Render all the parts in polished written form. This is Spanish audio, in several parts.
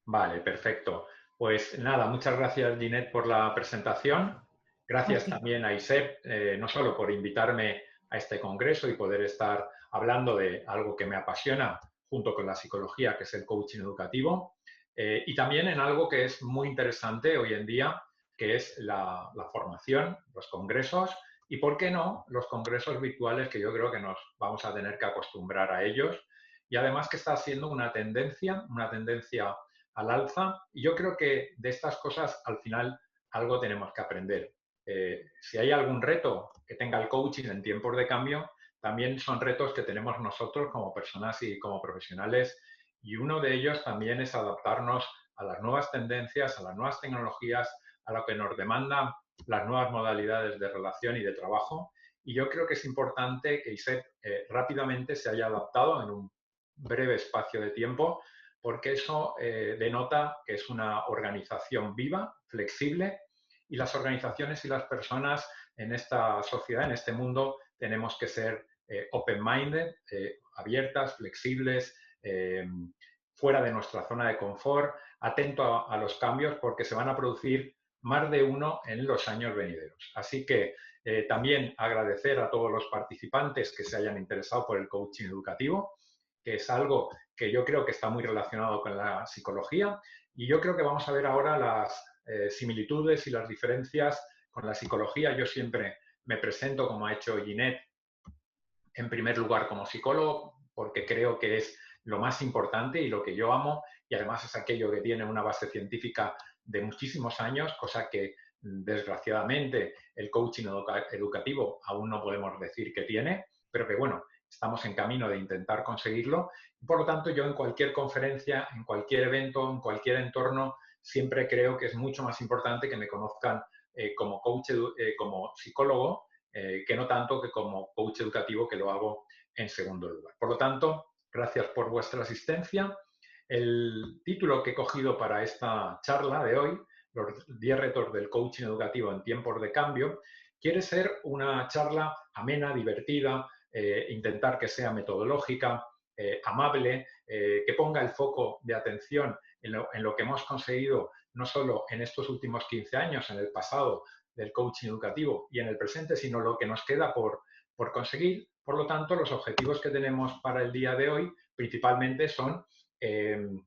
Vale, perfecto. Pues nada, muchas gracias, Ginette, por la presentación. A Gracias ti. también a ISEP, no solo por invitarme a este congreso y poder estar hablando de algo que me apasiona junto con la psicología, que es el coaching educativo, y también en algo que es muy interesante hoy en día, que es la formación, los congresos y, ¿por qué no?, los congresos virtuales, que yo creo que nos vamos a tener que acostumbrar a ellos. Y además que está siendo una tendencia al alza, y yo creo que de estas cosas al final algo tenemos que aprender. Si hay algún reto que tenga el coaching en tiempos de cambio, también son retos que tenemos nosotros como personas y como profesionales, y uno de ellos también es adaptarnos a las nuevas tendencias, a las nuevas tecnologías, a lo que nos demandan las nuevas modalidades de relación y de trabajo. Y yo creo que es importante que ISEP rápidamente se haya adaptado en un breve espacio de tiempo, porque eso denota que es una organización viva, flexible, y las organizaciones y las personas en esta sociedad, en este mundo, tenemos que ser open-minded, abiertas, flexibles, fuera de nuestra zona de confort, atento a los cambios, porque se van a producir más de uno en los años venideros. Así que también agradecer a todos los participantes que se hayan interesado por el coaching educativo, que es algo que yo creo que está muy relacionado con la psicología, y yo creo que vamos a ver ahora las similitudes y las diferencias con la psicología. Yo siempre me presento, como ha hecho Ginette, en primer lugar como psicólogo, porque creo que es lo más importante y lo que yo amo, y además es aquello que tiene una base científica de muchísimos años, cosa que desgraciadamente el coaching educativo aún no podemos decir que tiene, pero que bueno, estamos en camino de intentar conseguirlo. Por lo tanto, yo en cualquier conferencia, en cualquier evento, en cualquier entorno, siempre creo que es mucho más importante que me conozcan como coach, como psicólogo, que no tanto que como coach educativo, que lo hago en segundo lugar. Por lo tanto, gracias por vuestra asistencia. El título que he cogido para esta charla de hoy, los 10 retos del coaching educativo en tiempos de cambio, quiere ser una charla amena, divertida, intentar que sea metodológica, amable, que ponga el foco de atención en lo que hemos conseguido no solo en estos últimos 15 años, en el pasado del coaching educativo y en el presente, sino lo que nos queda por conseguir. Por lo tanto, los objetivos que tenemos para el día de hoy principalmente son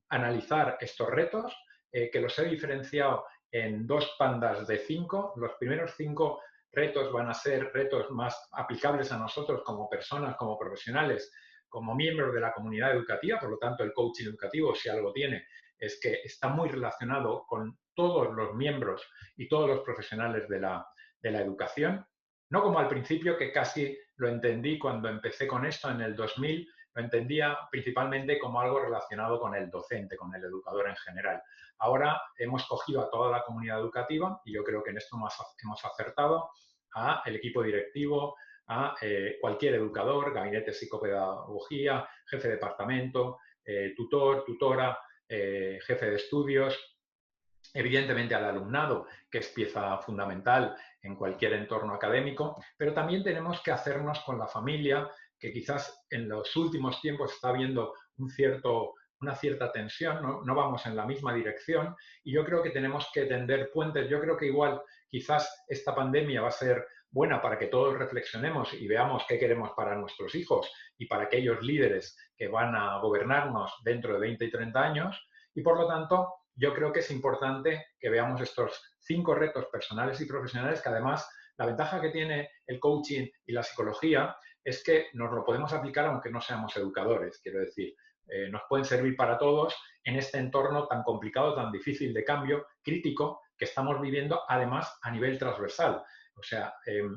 analizar estos retos, que los he diferenciado en dos pandas de 5. Los primeros 5 retos van a ser retos más aplicables a nosotros como personas, como profesionales, como miembros de la comunidad educativa. Por lo tanto, el coaching educativo, si algo tiene, es que está muy relacionado con todos los miembros y todos los profesionales de la educación. No como al principio, que casi lo entendí cuando empecé con esto en el 2000, lo entendía principalmente como algo relacionado con el docente, con el educador en general. Ahora hemos cogido a toda la comunidad educativa, y yo creo que en esto hemos acertado, a el equipo directivo, a cualquier educador, gabinete de psicopedagogía, jefe de departamento, tutor, tutora, jefe de estudios, evidentemente al alumnado, que es pieza fundamental en cualquier entorno académico, pero también tenemos que hacernos con la familia, que quizás en los últimos tiempos está habiendo una cierta tensión, ¿no? Vamos en la misma dirección, y yo creo que tenemos que tender puentes. Yo creo que igual quizás esta pandemia va a ser buena para que todos reflexionemos y veamos qué queremos para nuestros hijos y para aquellos líderes que van a gobernarnos dentro de 20 y 30 años, y por lo tanto yo creo que es importante que veamos estos 5 retos personales y profesionales, que además la ventaja que tiene el coaching y la psicología es que nos lo podemos aplicar aunque no seamos educadores. Quiero decir, nos pueden servir para todos en este entorno tan complicado, tan difícil de cambio, crítico, que estamos viviendo, además a nivel transversal. O sea,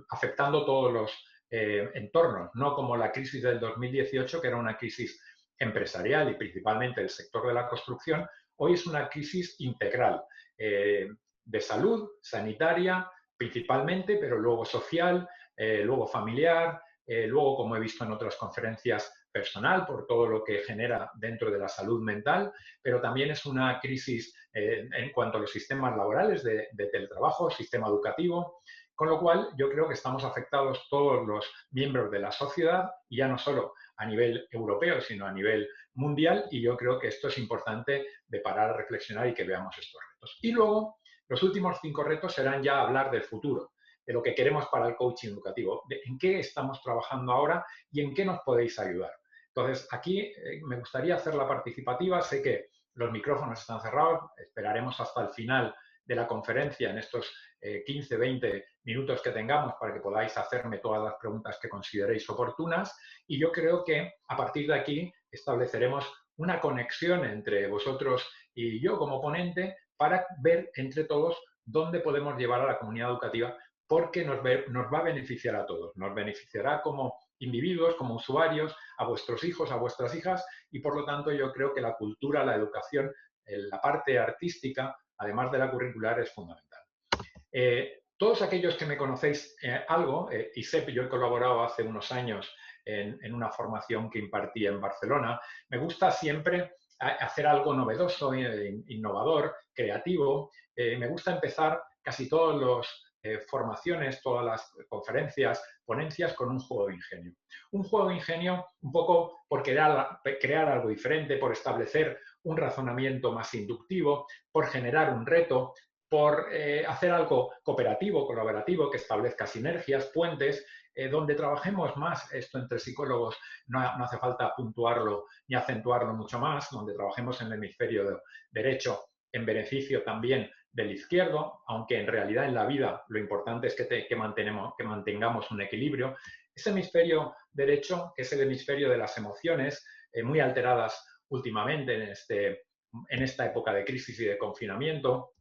afectando todos los entornos, no como la crisis del 2018, que era una crisis empresarial y principalmente el sector de la construcción. Hoy es una crisis integral, de salud, sanitaria principalmente, pero luego social, luego familiar, luego, como he visto en otras conferencias, personal, por todo lo que genera dentro de la salud mental, pero también es una crisis en cuanto a los sistemas laborales de teletrabajo, sistema educativo, Con lo cual, yo creo que estamos afectados todos los miembros de la sociedad, y ya no solo a nivel europeo, sino a nivel mundial, y yo creo que esto es importante de parar a reflexionar y que veamos estos retos. Y luego, los últimos 5 retos serán ya hablar del futuro, de lo que queremos para el coaching educativo, de en qué estamos trabajando ahora y en qué nos podéis ayudar. Entonces, aquí me gustaría hacerla participativa. Sé que los micrófonos están cerrados, esperaremos hasta el final de la conferencia en estos 15, 20 minutos que tengamos para que podáis hacerme todas las preguntas que consideréis oportunas, y yo creo que a partir de aquí estableceremos una conexión entre vosotros y yo como ponente para ver entre todos dónde podemos llevar a la comunidad educativa, porque nos va a beneficiar a todos. Nos beneficiará como individuos, como usuarios, a vuestros hijos, a vuestras hijas, y por lo tanto yo creo que la cultura, la educación, la parte artística, además de la curricular, es fundamental. Todos aquellos que me conocéis algo, y sé que yo he colaborado hace unos años en una formación que impartí en Barcelona, me gusta siempre hacer algo novedoso, innovador, creativo. Me gusta empezar casi todas las formaciones, todas las conferencias, ponencias con un juego de ingenio. Un juego de ingenio un poco por crear algo diferente, por establecer un razonamiento más inductivo, por generar un reto, por hacer algo cooperativo, colaborativo, que establezca sinergias, puentes, donde trabajemos más esto entre psicólogos. No hace falta puntuarlo ni acentuarlo mucho más, donde trabajemos en el hemisferio derecho en beneficio también del izquierdo, aunque en realidad en la vida lo importante es que mantengamos un equilibrio. Ese hemisferio derecho, que es el hemisferio de las emociones, muy alteradas últimamente en esta época de crisis y de confinamiento,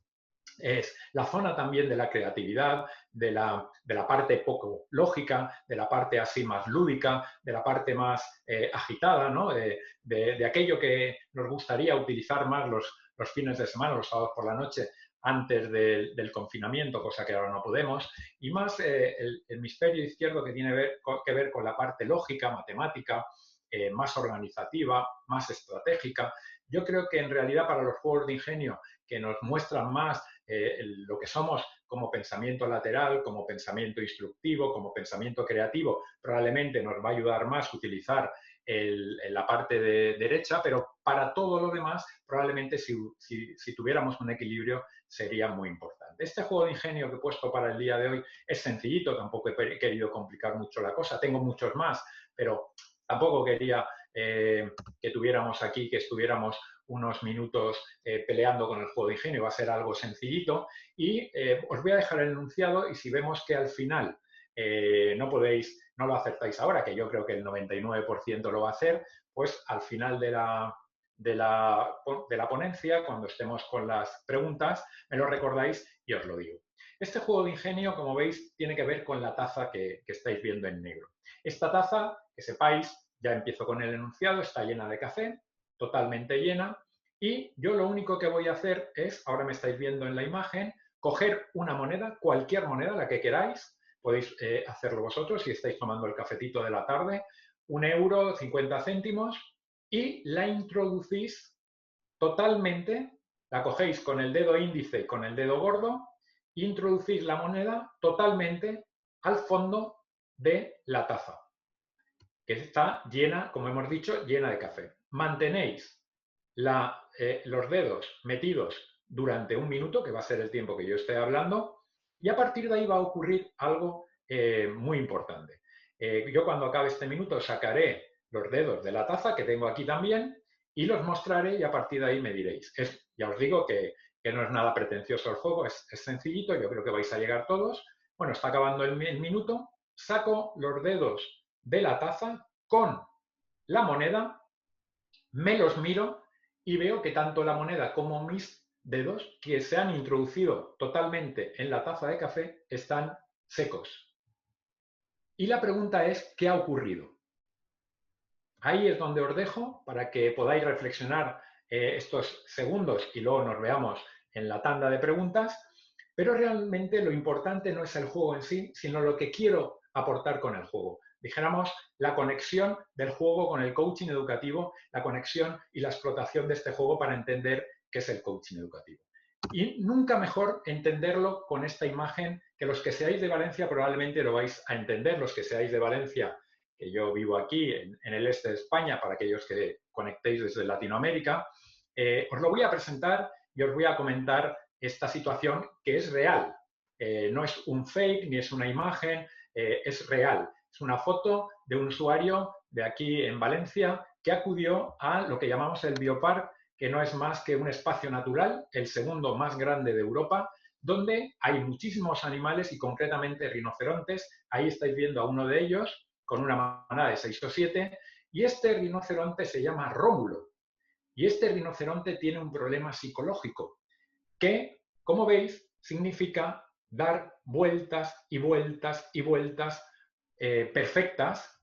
es la zona también de la creatividad, de la parte poco lógica, de la parte así más lúdica, de la parte más agitada, ¿no? de aquello que nos gustaría utilizar más los fines de semana, los sábados por la noche, antes del confinamiento, cosa que ahora no podemos, y más el hemisferio izquierdo, que tiene que ver con la parte lógica, matemática, más organizativa, más estratégica. Yo creo que en realidad para los juegos de ingenio, que nos muestran más lo que somos como pensamiento lateral, como pensamiento instructivo, como pensamiento creativo, probablemente nos va a ayudar más utilizar la parte derecha, pero para todo lo demás, probablemente si tuviéramos un equilibrio, sería muy importante. Este juego de ingenio que he puesto para el día de hoy es sencillito, tampoco he querido complicar mucho la cosa, tengo muchos más, pero tampoco quería que tuviéramos aquí, que estuviéramos unos minutos peleando con el juego de ingenio. Va a ser algo sencillito, y os voy a dejar el enunciado, y si vemos que al final no lo acertáis ahora, que yo creo que el 99% lo va a hacer, pues al final de la ponencia, cuando estemos con las preguntas, me lo recordáis y os lo digo. Este juego de ingenio, como veis, tiene que ver con la taza que estáis viendo en negro. Esta taza, que sepáis, ya empiezo con el enunciado, está llena de café, totalmente llena, y yo lo único que voy a hacer es, ahora me estáis viendo en la imagen, coger una moneda, cualquier moneda, la que queráis, podéis hacerlo vosotros si estáis tomando el cafetito de la tarde, 1 euro, 50 céntimos, y la introducís totalmente, la cogéis con el dedo índice y con el dedo gordo, e introducís la moneda totalmente al fondo de la taza, que está llena, como hemos dicho, llena de café. Mantenéis los dedos metidos durante 1 minuto, que va a ser el tiempo que yo esté hablando, y a partir de ahí va a ocurrir algo muy importante. Yo cuando acabe este minuto sacaré los dedos de la taza, que tengo aquí también, y los mostraré, y a partir de ahí me diréis. Ya os digo que no es nada pretencioso el juego, es sencillito, yo creo que vais a llegar todos. Bueno, está acabando el minuto, saco los dedos de la taza con la moneda, me los miro y veo que tanto la moneda como mis dedos, que se han introducido totalmente en la taza de café, están secos. Y la pregunta es, ¿qué ha ocurrido? Ahí es donde os dejo para que podáis reflexionar estos segundos, y luego nos veamos en la tanda de preguntas. Pero realmente lo importante no es el juego en sí, sino lo que quiero aportar con el juego. Dijéramos, la conexión del juego con el coaching educativo, la conexión y la explotación de este juego para entender qué es el coaching educativo. Y nunca mejor entenderlo con esta imagen que los que seáis de Valencia probablemente lo vais a entender, los que seáis de Valencia, que yo vivo aquí en el este de España, para aquellos que conectéis desde Latinoamérica, os lo voy a presentar y os voy a comentar esta situación que es real. No es un fake ni es una imagen, es real. Es una foto de un usuario de aquí en Valencia que acudió a lo que llamamos el Biopark, que no es más que un espacio natural, el segundo más grande de Europa, donde hay muchísimos animales y concretamente rinocerontes. Ahí estáis viendo a uno de ellos con una manada de 6 o 7 y este rinoceronte se llama Rómulo. Y este rinoceronte tiene un problema psicológico que, como veis, significa dar vueltas y vueltas y vueltas perfectas,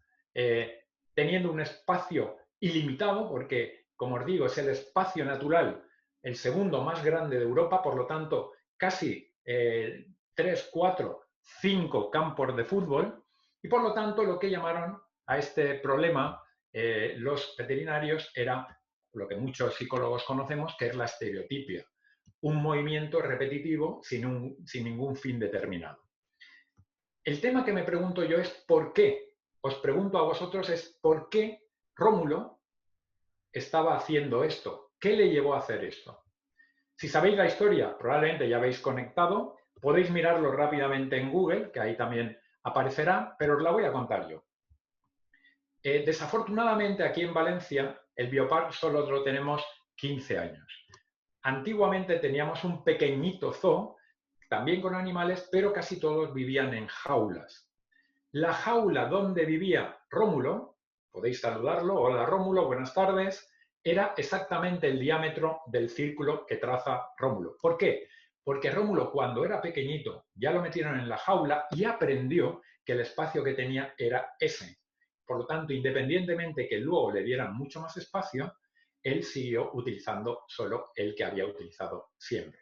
teniendo un espacio ilimitado, porque, como os digo, es el espacio natural, el segundo más grande de Europa, por lo tanto, casi 3, 4, 5 campos de fútbol, y por lo tanto lo que llamaron a este problema los veterinarios era lo que muchos psicólogos conocemos, que es la estereotipia, un movimiento repetitivo sin ningún fin determinado. El tema que me pregunto yo es ¿por qué? Os pregunto a vosotros es ¿por qué Rómulo estaba haciendo esto? ¿Qué le llevó a hacer esto? Si sabéis la historia, probablemente ya habéis conectado, podéis mirarlo rápidamente en Google, que ahí también aparecerá, pero os la voy a contar yo. Desafortunadamente aquí en Valencia el Biopark solo lo tenemos 15 años. Antiguamente teníamos un pequeñito zoo, también con animales, pero casi todos vivían en jaulas. La jaula donde vivía Rómulo, podéis saludarlo, hola Rómulo, buenas tardes, era exactamente el diámetro del círculo que traza Rómulo. ¿Por qué? Porque Rómulo cuando era pequeñito ya lo metieron en la jaula y aprendió que el espacio que tenía era ese. Por lo tanto, independientemente que luego le dieran mucho más espacio, él siguió utilizando solo el que había utilizado siempre.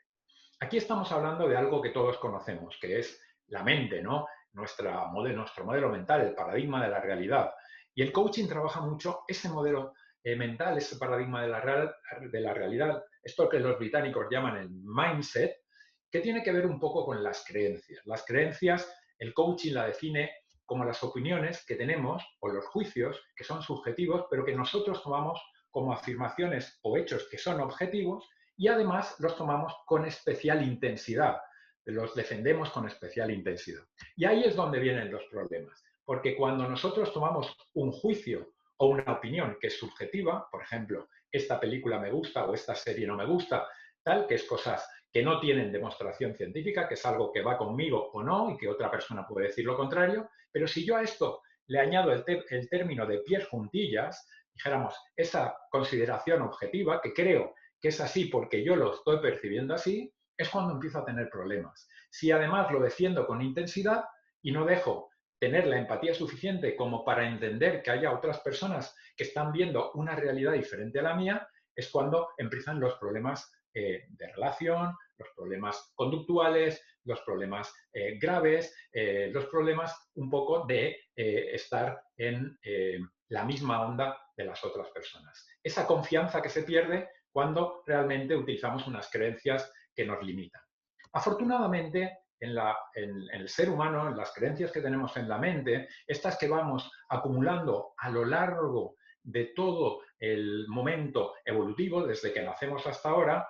Aquí estamos hablando de algo que todos conocemos, que es la mente, ¿no? Nuestro modelo mental, el paradigma de la realidad. Y el coaching trabaja mucho ese modelo mental, ese paradigma de la realidad, esto que los británicos llaman el mindset, que tiene que ver un poco con las creencias. Las creencias, el coaching la define como las opiniones que tenemos o los juicios que son subjetivos, pero que nosotros tomamos como afirmaciones o hechos que son objetivos y además los tomamos con especial intensidad, los defendemos con especial intensidad. Y ahí es donde vienen los problemas, porque cuando nosotros tomamos un juicio o una opinión que es subjetiva, por ejemplo, esta película me gusta o esta serie no me gusta, tal, que es cosas que no tienen demostración científica, que es algo que va conmigo o no y que otra persona puede decir lo contrario, pero si yo a esto le añado el término de pies juntillas, dijéramos, esa consideración objetiva, que creo que es así porque yo lo estoy percibiendo así, es cuando empiezo a tener problemas. Si además lo defiendo con intensidad y no dejo tener la empatía suficiente como para entender que haya otras personas que están viendo una realidad diferente a la mía, es cuando empiezan los problemas de relación, los problemas conductuales, los problemas graves, los problemas un poco de estar en la misma onda de las otras personas. Esa confianza que se pierde cuando realmente utilizamos unas creencias que nos limitan. Afortunadamente, en el ser humano, en las creencias que tenemos en la mente, estas que vamos acumulando a lo largo de todo el momento evolutivo, desde que nacemos hasta ahora,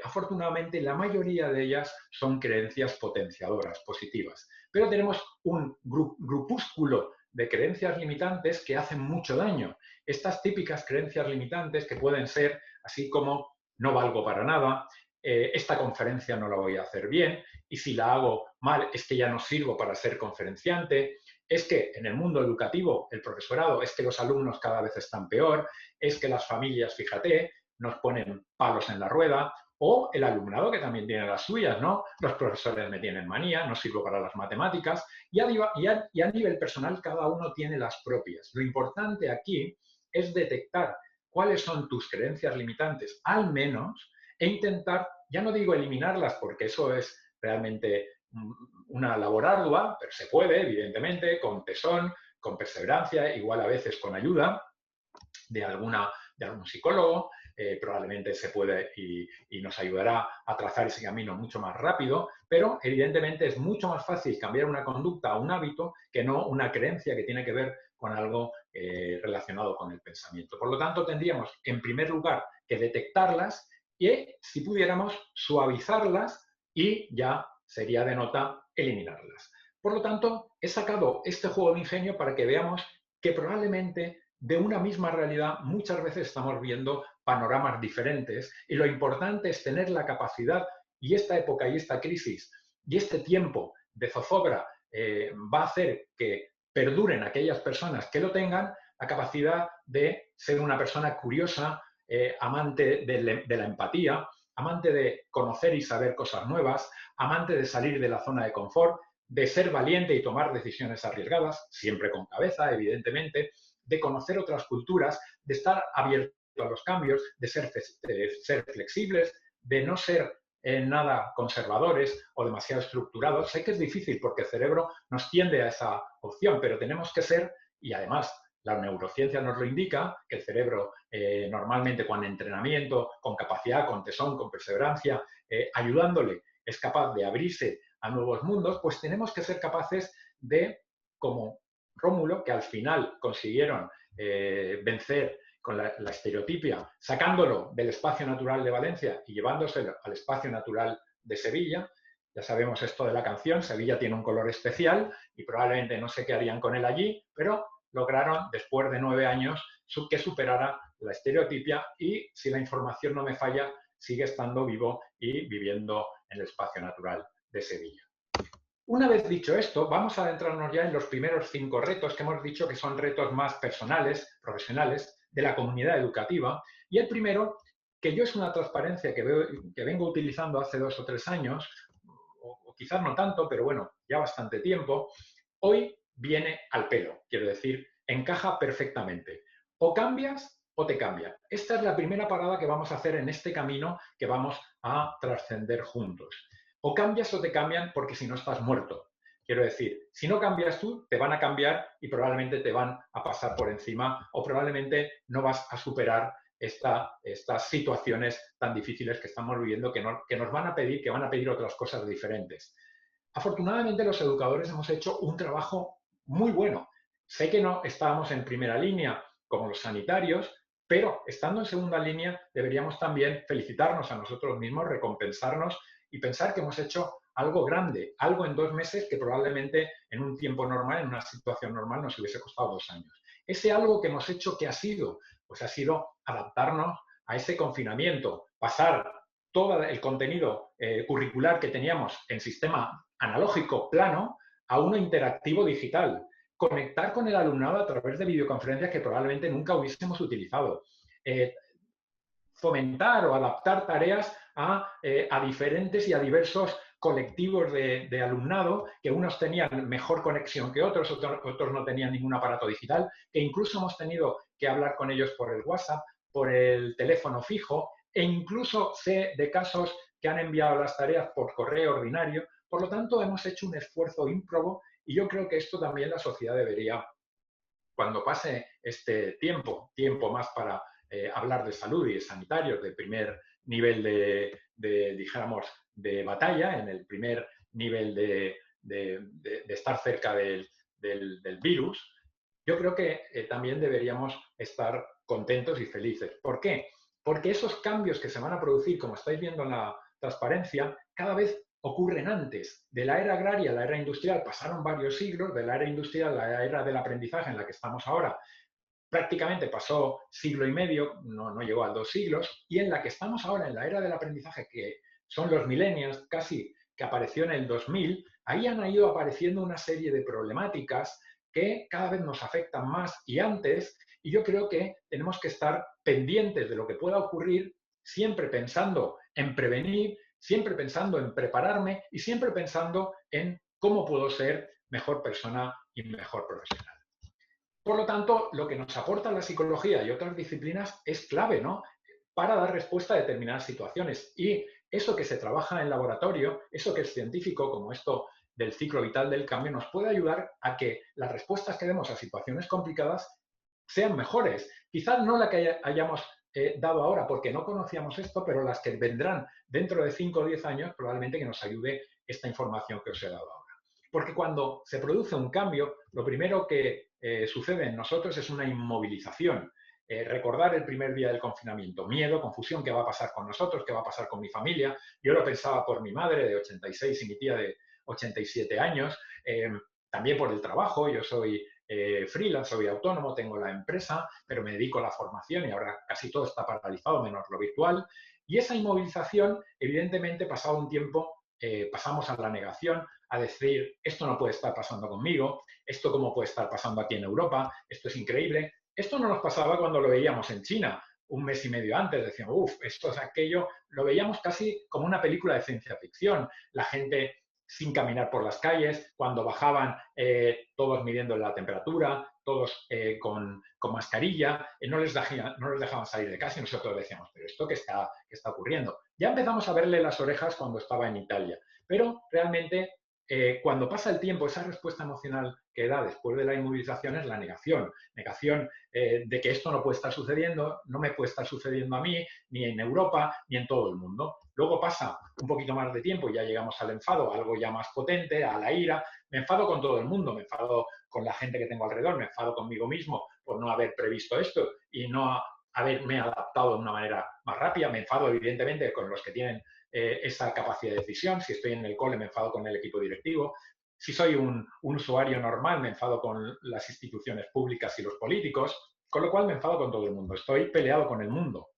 afortunadamente la mayoría de ellas son creencias potenciadoras, positivas. Pero tenemos un grupúsculo de creencias limitantes que hacen mucho daño. Estas típicas creencias limitantes que pueden ser así como no valgo para nada, esta conferencia no la voy a hacer bien y si la hago mal es que ya no sirvo para ser conferenciante, es que en el mundo educativo, el profesorado, es que los alumnos cada vez están peor, es que las familias, fíjate, nos ponen palos en la rueda, o el alumnado que también tiene las suyas, ¿no? Los profesores me tienen manía, no sirvo para las matemáticas, y a nivel personal cada uno tiene las propias. Lo importante aquí es detectar cuáles son tus creencias limitantes, al menos, e intentar, ya no digo eliminarlas, porque eso es realmente una labor ardua, pero se puede, evidentemente, con tesón, con perseverancia, igual a veces con ayuda de alguna de algún psicólogo, probablemente se puede y nos ayudará a trazar ese camino mucho más rápido, pero evidentemente es mucho más fácil cambiar una conducta o un hábito que no una creencia que tiene que ver con algo relacionado con el pensamiento. Por lo tanto, tendríamos, en primer lugar, que detectarlas y, si pudiéramos, suavizarlas y ya sería de nota eliminarlas. Por lo tanto, he sacado este juego de ingenio para que veamos que probablemente de una misma realidad muchas veces estamos viendo panoramas diferentes y lo importante es tener la capacidad, y esta época y esta crisis y este tiempo de zozobra va a hacer que perduren aquellas personas que lo tengan, la capacidad de ser una persona curiosa, amante de la empatía, amante de conocer y saber cosas nuevas, amante de salir de la zona de confort, de ser valiente y tomar decisiones arriesgadas, siempre con cabeza, evidentemente, de conocer otras culturas, de estar abierto a los cambios, de ser flexibles, de no ser nada conservadores o demasiado estructurados. Sé que es difícil porque el cerebro nos tiende a esa opción, pero tenemos que ser, y además la neurociencia nos lo indica, que el cerebro normalmente con entrenamiento, con capacidad, con tesón, con perseverancia, ayudándole, es capaz de abrirse a nuevos mundos, pues tenemos que ser capaces de, como Rómulo, que al final consiguieron vencer con la estereotipia, sacándolo del espacio natural de Valencia y llevándoselo al espacio natural de Sevilla. Ya sabemos esto de la canción, Sevilla tiene un color especial y probablemente no sé qué harían con él allí, pero lograron, después de 9 años, que superara la estereotipia y, si la información no me falla, sigue estando vivo y viviendo en el espacio natural de Sevilla. Una vez dicho esto, vamos a adentrarnos ya en los primeros 5 retos que hemos dicho que son retos más personales, profesionales, de la comunidad educativa. Y el primero, que yo es una transparencia que vengo utilizando hace 2 o 3 años, o quizás no tanto, pero bueno, ya bastante tiempo, hoy viene al pelo, quiero decir, encaja perfectamente. O cambias o te cambia. Esta es la primera parada que vamos a hacer en este camino que vamos a trascender juntos. O cambias o te cambian porque si no estás muerto. Quiero decir, si no cambias tú, te van a cambiar y probablemente te van a pasar por encima o probablemente no vas a superar estas situaciones tan difíciles que estamos viviendo que nos van a pedir otras cosas diferentes. Afortunadamente, los educadores hemos hecho un trabajo muy bueno. Sé que no estábamos en primera línea como los sanitarios, pero estando en segunda línea deberíamos también felicitarnos a nosotros mismos, recompensarnos y pensar que hemos hecho algo grande, algo en 2 meses que probablemente en un tiempo normal, en una situación normal, nos hubiese costado 2 años. Ese algo que hemos hecho, ¿qué ha sido? Pues ha sido adaptarnos a ese confinamiento, pasar todo el contenido curricular que teníamos en sistema analógico plano a uno interactivo digital. Conectar con el alumnado a través de videoconferencias que probablemente nunca hubiésemos utilizado. Fomentar o adaptar tareas a diferentes y a diversos colectivos de alumnado, que unos tenían mejor conexión que otros no tenían ningún aparato digital, que incluso hemos tenido que hablar con ellos por el WhatsApp, por el teléfono fijo, e incluso sé de casos que han enviado las tareas por correo ordinario. Por lo tanto, hemos hecho un esfuerzo ímprobo y yo creo que esto también la sociedad debería, cuando pase este tiempo más para hablar de salud y de sanitarios de primer nivel dijéramos, de batalla, en el primer nivel de estar cerca del virus, yo creo que también deberíamos estar contentos y felices. ¿Por qué? Porque esos cambios que se van a producir, como estáis viendo en la transparencia, cada vez ocurren antes. De la era agraria a la era industrial pasaron varios siglos, de la era industrial a la era del aprendizaje en la que estamos ahora prácticamente pasó siglo y medio, no llegó a 2 siglos, y en la que estamos ahora, en la era del aprendizaje, que son los millennials, casi que apareció en el 2000, ahí han ido apareciendo una serie de problemáticas que cada vez nos afectan más y antes, y yo creo que tenemos que estar pendientes de lo que pueda ocurrir, siempre pensando en prevenir, siempre pensando en prepararme y siempre pensando en cómo puedo ser mejor persona y mejor profesional. Por lo tanto, lo que nos aporta la psicología y otras disciplinas es clave, ¿no?, para dar respuesta a determinadas situaciones. Y eso que se trabaja en laboratorio, eso que es científico, como esto del ciclo vital del cambio, nos puede ayudar a que las respuestas que demos a situaciones complicadas sean mejores. Quizás no la que hayamos dado ahora porque no conocíamos esto, pero las que vendrán dentro de 5 o 10 años probablemente que nos ayude esta información que os he dado ahora. Porque cuando se produce un cambio, lo primero que sucede en nosotros es una inmovilización. Recordar el primer día del confinamiento, miedo, confusión, qué va a pasar con nosotros, qué va a pasar con mi familia. Yo lo pensaba por mi madre de 86 y mi tía de 87 años, también por el trabajo. Yo soy freelance, soy autónomo, tengo la empresa, pero me dedico a la formación y ahora casi todo está paralizado, menos lo virtual. Y esa inmovilización, evidentemente, pasado un tiempo, pasamos a la negación, a decir, esto no puede estar pasando conmigo, esto cómo puede estar pasando aquí en Europa, esto es increíble. Esto no nos pasaba cuando lo veíamos en China, un mes y medio antes, decíamos, uff, esto es aquello, lo veíamos casi como una película de ciencia ficción, la gente sin caminar por las calles, cuando bajaban todos midiendo la temperatura, todos con mascarilla, no les dejaban salir de casa y nosotros decíamos, pero ¿esto qué está ocurriendo? Ya empezamos a verle las orejas cuando estaba en Italia, pero realmente cuando pasa el tiempo, esa respuesta emocional que da después de la inmovilización es la negación. Negación de que esto no puede estar sucediendo, no me puede estar sucediendo a mí, ni en Europa, ni en todo el mundo. Luego pasa un poquito más de tiempo y ya llegamos al enfado, algo ya más potente, a la ira. Me enfado con todo el mundo, me enfado con la gente que tengo alrededor, me enfado conmigo mismo por no haber previsto esto y no haberme adaptado de una manera más rápida. Me enfado, evidentemente, con los que tienen esa capacidad de decisión. Si estoy en el cole, me enfado con el equipo directivo. Si soy un usuario normal, me enfado con las instituciones públicas y los políticos, con lo cual me enfado con todo el mundo. Estoy peleado con el mundo.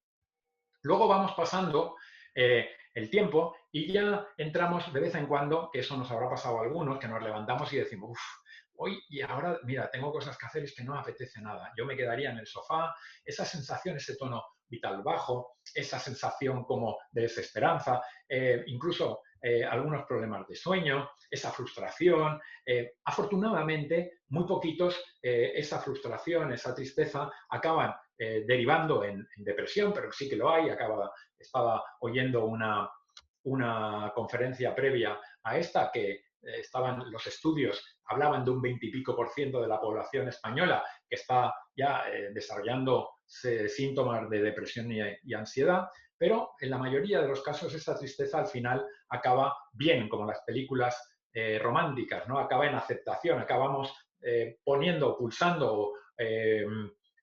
Luego vamos pasando el tiempo y ya entramos de vez en cuando, que eso nos habrá pasado a algunos, que nos levantamos y decimos, uff, hoy y ahora, mira, tengo cosas que hacer y es que no me apetece nada. Yo me quedaría en el sofá, esa sensación, ese tono vital bajo, esa sensación como de desesperanza, incluso algunos problemas de sueño, esa frustración. Afortunadamente, muy poquitos esa frustración, esa tristeza acaban derivando en depresión, pero sí que lo hay. Estaba oyendo una conferencia previa a esta que estaban los estudios, hablaban de un 20 y pico % de la población española que está ya desarrollando síntomas de depresión y ansiedad, pero en la mayoría de los casos esa tristeza al final acaba bien, como las películas románticas, ¿no? Acaba en aceptación, acabamos pulsando,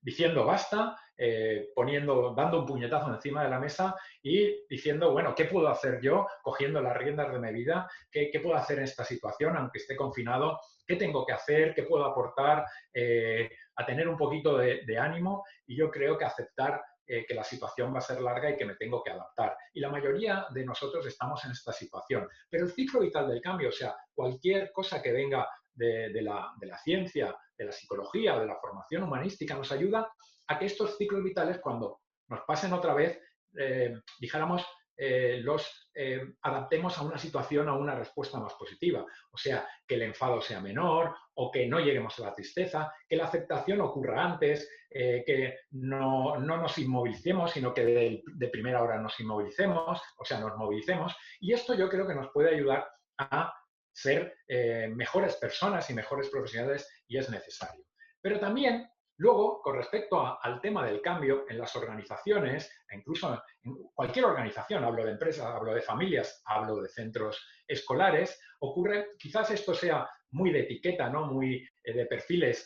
diciendo basta, dando un puñetazo encima de la mesa y diciendo, bueno, ¿qué puedo hacer yo cogiendo las riendas de mi vida? ¿Qué puedo hacer en esta situación, aunque esté confinado? ¿Qué tengo que hacer? ¿Qué puedo aportar? A tener un poquito de ánimo y yo creo que aceptar que la situación va a ser larga y que me tengo que adaptar. Y la mayoría de nosotros estamos en esta situación. Pero el ciclo vital del cambio, o sea, cualquier cosa que venga de la ciencia, de la psicología, de la formación humanística, nos ayuda a que estos ciclos vitales, cuando nos pasen otra vez, dijéramos, los adaptemos a una situación, a una respuesta más positiva. O sea, que el enfado sea menor o que no lleguemos a la tristeza, que la aceptación ocurra antes, que no nos inmovilicemos, sino que de primera hora nos inmovilicemos, o sea, nos movilicemos. Y esto yo creo que nos puede ayudar a ser mejores personas y mejores profesionales y es necesario. Pero también, luego, con respecto al tema del cambio en las organizaciones, e incluso en cualquier organización, hablo de empresas, hablo de familias, hablo de centros escolares, ocurre, quizás esto sea muy de etiqueta, ¿no? Muy de perfiles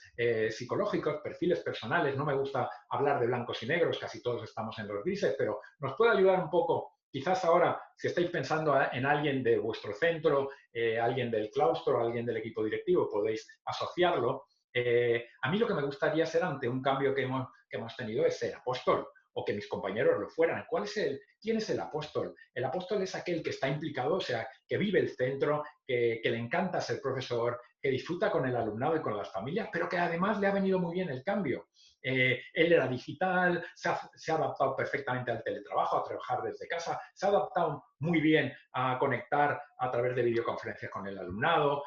psicológicos, perfiles personales. No me gusta hablar de blancos y negros, casi todos estamos en los grises, pero nos puede ayudar un poco. Quizás ahora, si estáis pensando en alguien de vuestro centro, alguien del claustro, alguien del equipo directivo, podéis asociarlo. A mí lo que me gustaría ser ante un cambio que hemos tenido es ser apóstol o que mis compañeros lo fueran. ¿Quién es el apóstol? El apóstol es aquel que está implicado, o sea, que vive el centro, que le encanta ser profesor, que disfruta con el alumnado y con las familias, pero que además le ha venido muy bien el cambio. Él era digital, se ha adaptado perfectamente al teletrabajo, a trabajar desde casa, se ha adaptado muy bien a conectar a través de videoconferencias con el alumnado,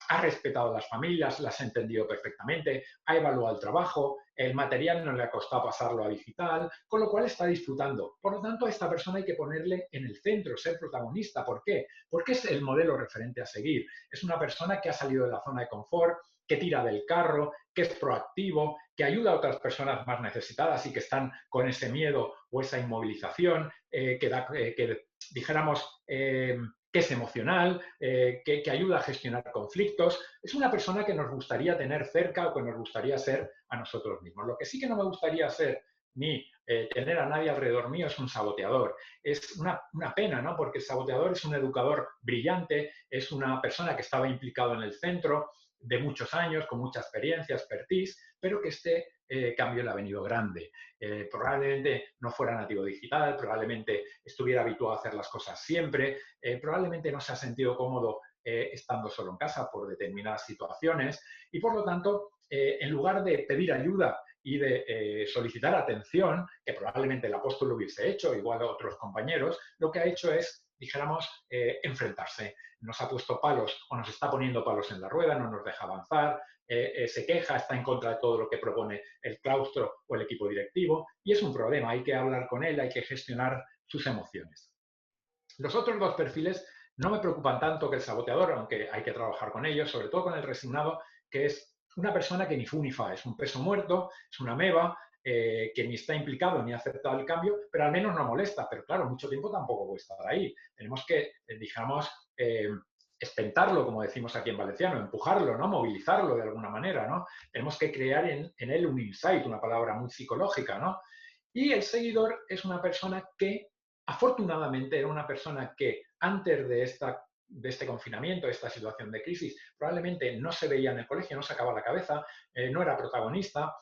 ha respetado a las familias, las ha entendido perfectamente, ha evaluado el trabajo, el material no le ha costado pasarlo a digital, con lo cual está disfrutando. Por lo tanto, a esta persona hay que ponerle en el centro, ser protagonista. ¿Por qué? Porque es el modelo referente a seguir. Es una persona que ha salido de la zona de confort, que tira del carro, que es proactivo, que ayuda a otras personas más necesitadas y que están con ese miedo o esa inmovilización, que dijéramos, que es emocional, que ayuda a gestionar conflictos. Es una persona que nos gustaría tener cerca o que nos gustaría ser a nosotros mismos. Lo que sí que no me gustaría ser ni tener a nadie alrededor mío es un saboteador. Es una pena, ¿no? Porque el saboteador es un educador brillante, es una persona que estaba implicado en el centro de muchos años, con mucha experiencia, expertise, pero que este cambio le ha venido grande. Probablemente no fuera nativo digital, probablemente estuviera habituado a hacer las cosas siempre, probablemente no se ha sentido cómodo estando solo en casa por determinadas situaciones y, por lo tanto, en lugar de pedir ayuda y de solicitar atención, que probablemente el apóstol lo hubiese hecho, igual a otros compañeros, lo que ha hecho es, dijéramos, enfrentarse. Nos ha puesto palos o nos está poniendo palos en la rueda, no nos deja avanzar, se queja, está en contra de todo lo que propone el claustro o el equipo directivo y es un problema, hay que hablar con él, hay que gestionar sus emociones. Los otros dos perfiles no me preocupan tanto que el saboteador, aunque hay que trabajar con ellos, sobre todo con el resignado, que es una persona que ni fu ni fa, es un peso muerto, es una ameba, que ni está implicado ni ha aceptado el cambio, pero al menos no molesta. Pero claro, mucho tiempo tampoco puede estar ahí. Tenemos que, digamos, espentarlo, como decimos aquí en valenciano, empujarlo, ¿no? Movilizarlo de alguna manera, ¿no? Tenemos que crear en él un insight, una palabra muy psicológica, ¿no? Y el seguidor es una persona que, afortunadamente, era una persona que antes de este confinamiento, de esta situación de crisis, probablemente no se veía en el colegio, no sacaba la cabeza, no era protagonista,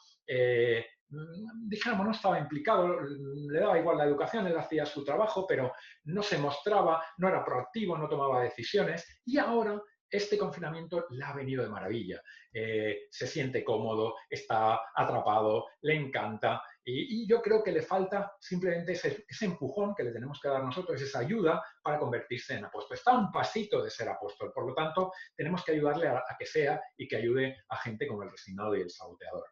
dijéramos, no estaba implicado, le daba igual la educación, él hacía su trabajo, pero no se mostraba, no era proactivo, no tomaba decisiones y ahora este confinamiento le ha venido de maravilla. Se siente cómodo, está atrapado, le encanta y yo creo que le falta simplemente ese empujón que le tenemos que dar nosotros, esa ayuda para convertirse en apóstol. Está a un pasito de ser apóstol, por lo tanto, tenemos que ayudarle a que sea y que ayude a gente como el resignado y el saboteador.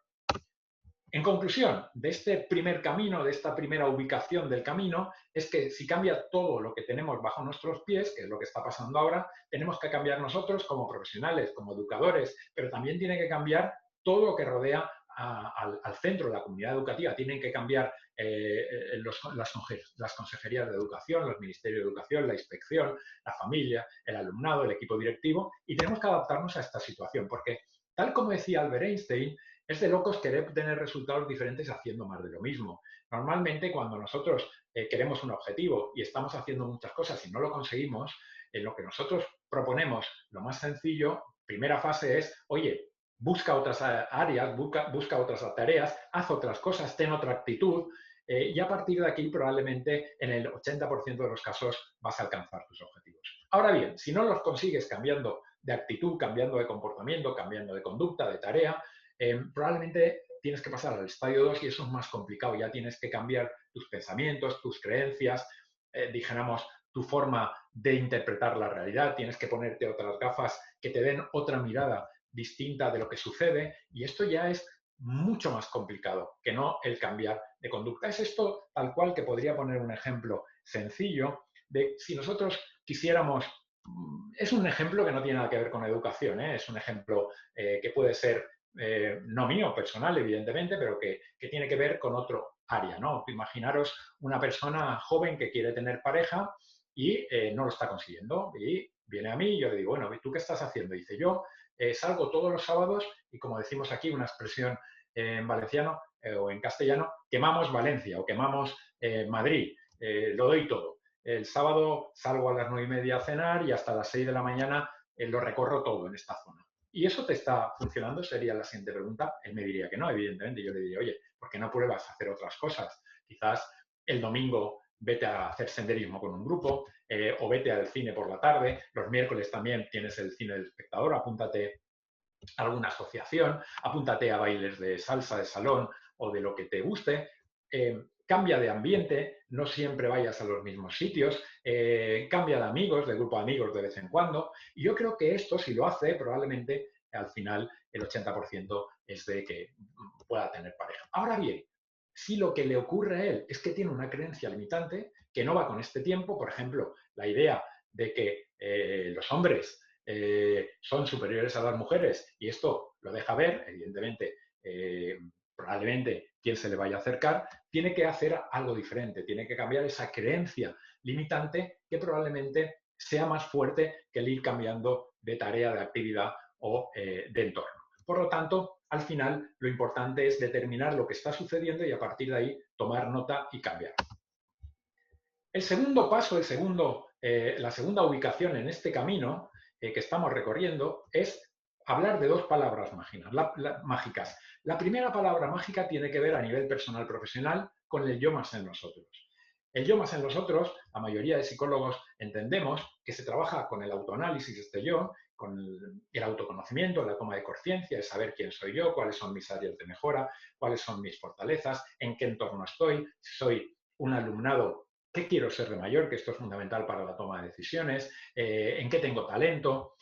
En conclusión, de este primer camino, de esta primera ubicación del camino, es que si cambia todo lo que tenemos bajo nuestros pies, que es lo que está pasando ahora, tenemos que cambiar nosotros como profesionales, como educadores, pero también tiene que cambiar todo lo que rodea al centro, la comunidad educativa. Tienen que cambiar las consejerías de educación, los ministerios de educación, la inspección, la familia, el alumnado, el equipo directivo, y tenemos que adaptarnos a esta situación, porque tal como decía Albert Einstein, es de locos querer tener resultados diferentes haciendo más de lo mismo. Normalmente, cuando nosotros queremos un objetivo y estamos haciendo muchas cosas y no lo conseguimos, en lo que nosotros proponemos, lo más sencillo, primera fase es, oye, busca otras áreas, busca otras tareas, haz otras cosas, ten otra actitud, y a partir de aquí probablemente en el 80% de los casos vas a alcanzar tus objetivos. Ahora bien, si no los consigues cambiando de actitud, cambiando de comportamiento, cambiando de conducta, de tarea, probablemente tienes que pasar al estadio 2 y eso es más complicado. Ya tienes que cambiar tus pensamientos, tus creencias, dijéramos, tu forma de interpretar la realidad. Tienes que ponerte otras gafas que te den otra mirada distinta de lo que sucede y esto ya es mucho más complicado que no el cambiar de conducta. Es esto tal cual que podría poner un ejemplo sencillo de si nosotros quisiéramos. Es un ejemplo que no tiene nada que ver con educación, es un ejemplo que puede ser no mío, personal, evidentemente, pero que tiene que ver con otro área, ¿no? Imaginaros una persona joven que quiere tener pareja y no lo está consiguiendo. Y viene a mí y yo le digo, bueno, ¿y tú qué estás haciendo? Y dice, yo salgo todos los sábados y, como decimos aquí, una expresión en valenciano o en castellano, quemamos Valencia o quemamos Madrid, lo doy todo. El sábado salgo a las 9:30 a cenar y hasta las 6 de la mañana lo recorro todo en esta zona. ¿Y eso te está funcionando? Sería la siguiente pregunta. Él me diría que no, evidentemente. Yo le diría, oye, ¿por qué no pruebas a hacer otras cosas? Quizás el domingo vete a hacer senderismo con un grupo o vete al cine por la tarde. Los miércoles también tienes el cine del espectador. Apúntate a alguna asociación, apúntate a bailes de salsa, de salón o de lo que te guste. Cambia de ambiente, no siempre vayas a los mismos sitios, cambia de amigos, de grupo de amigos de vez en cuando. Y yo creo que esto, si lo hace, probablemente al final el 80% es de que pueda tener pareja. Ahora bien, si lo que le ocurre a él es que tiene una creencia limitante que no va con este tiempo, por ejemplo, la idea de que los hombres son superiores a las mujeres y esto lo deja ver, evidentemente, probablemente quien se le vaya a acercar, tiene que hacer algo diferente, tiene que cambiar esa creencia limitante que probablemente sea más fuerte que el ir cambiando de tarea, de actividad o de entorno. Por lo tanto, al final, lo importante es determinar lo que está sucediendo y a partir de ahí tomar nota y cambiar. El segundo paso, la segunda ubicación en este camino que estamos recorriendo es hablar de dos palabras mágicas. La primera palabra mágica tiene que ver a nivel personal profesional con el yo más en nosotros. El yo más en nosotros, la mayoría de psicólogos entendemos que se trabaja con el autoanálisis de este yo, con el autoconocimiento, la toma de conciencia, el saber quién soy yo, cuáles son mis áreas de mejora, cuáles son mis fortalezas, en qué entorno estoy, si soy un alumnado, qué quiero ser de mayor, que esto es fundamental para la toma de decisiones, en qué tengo talento,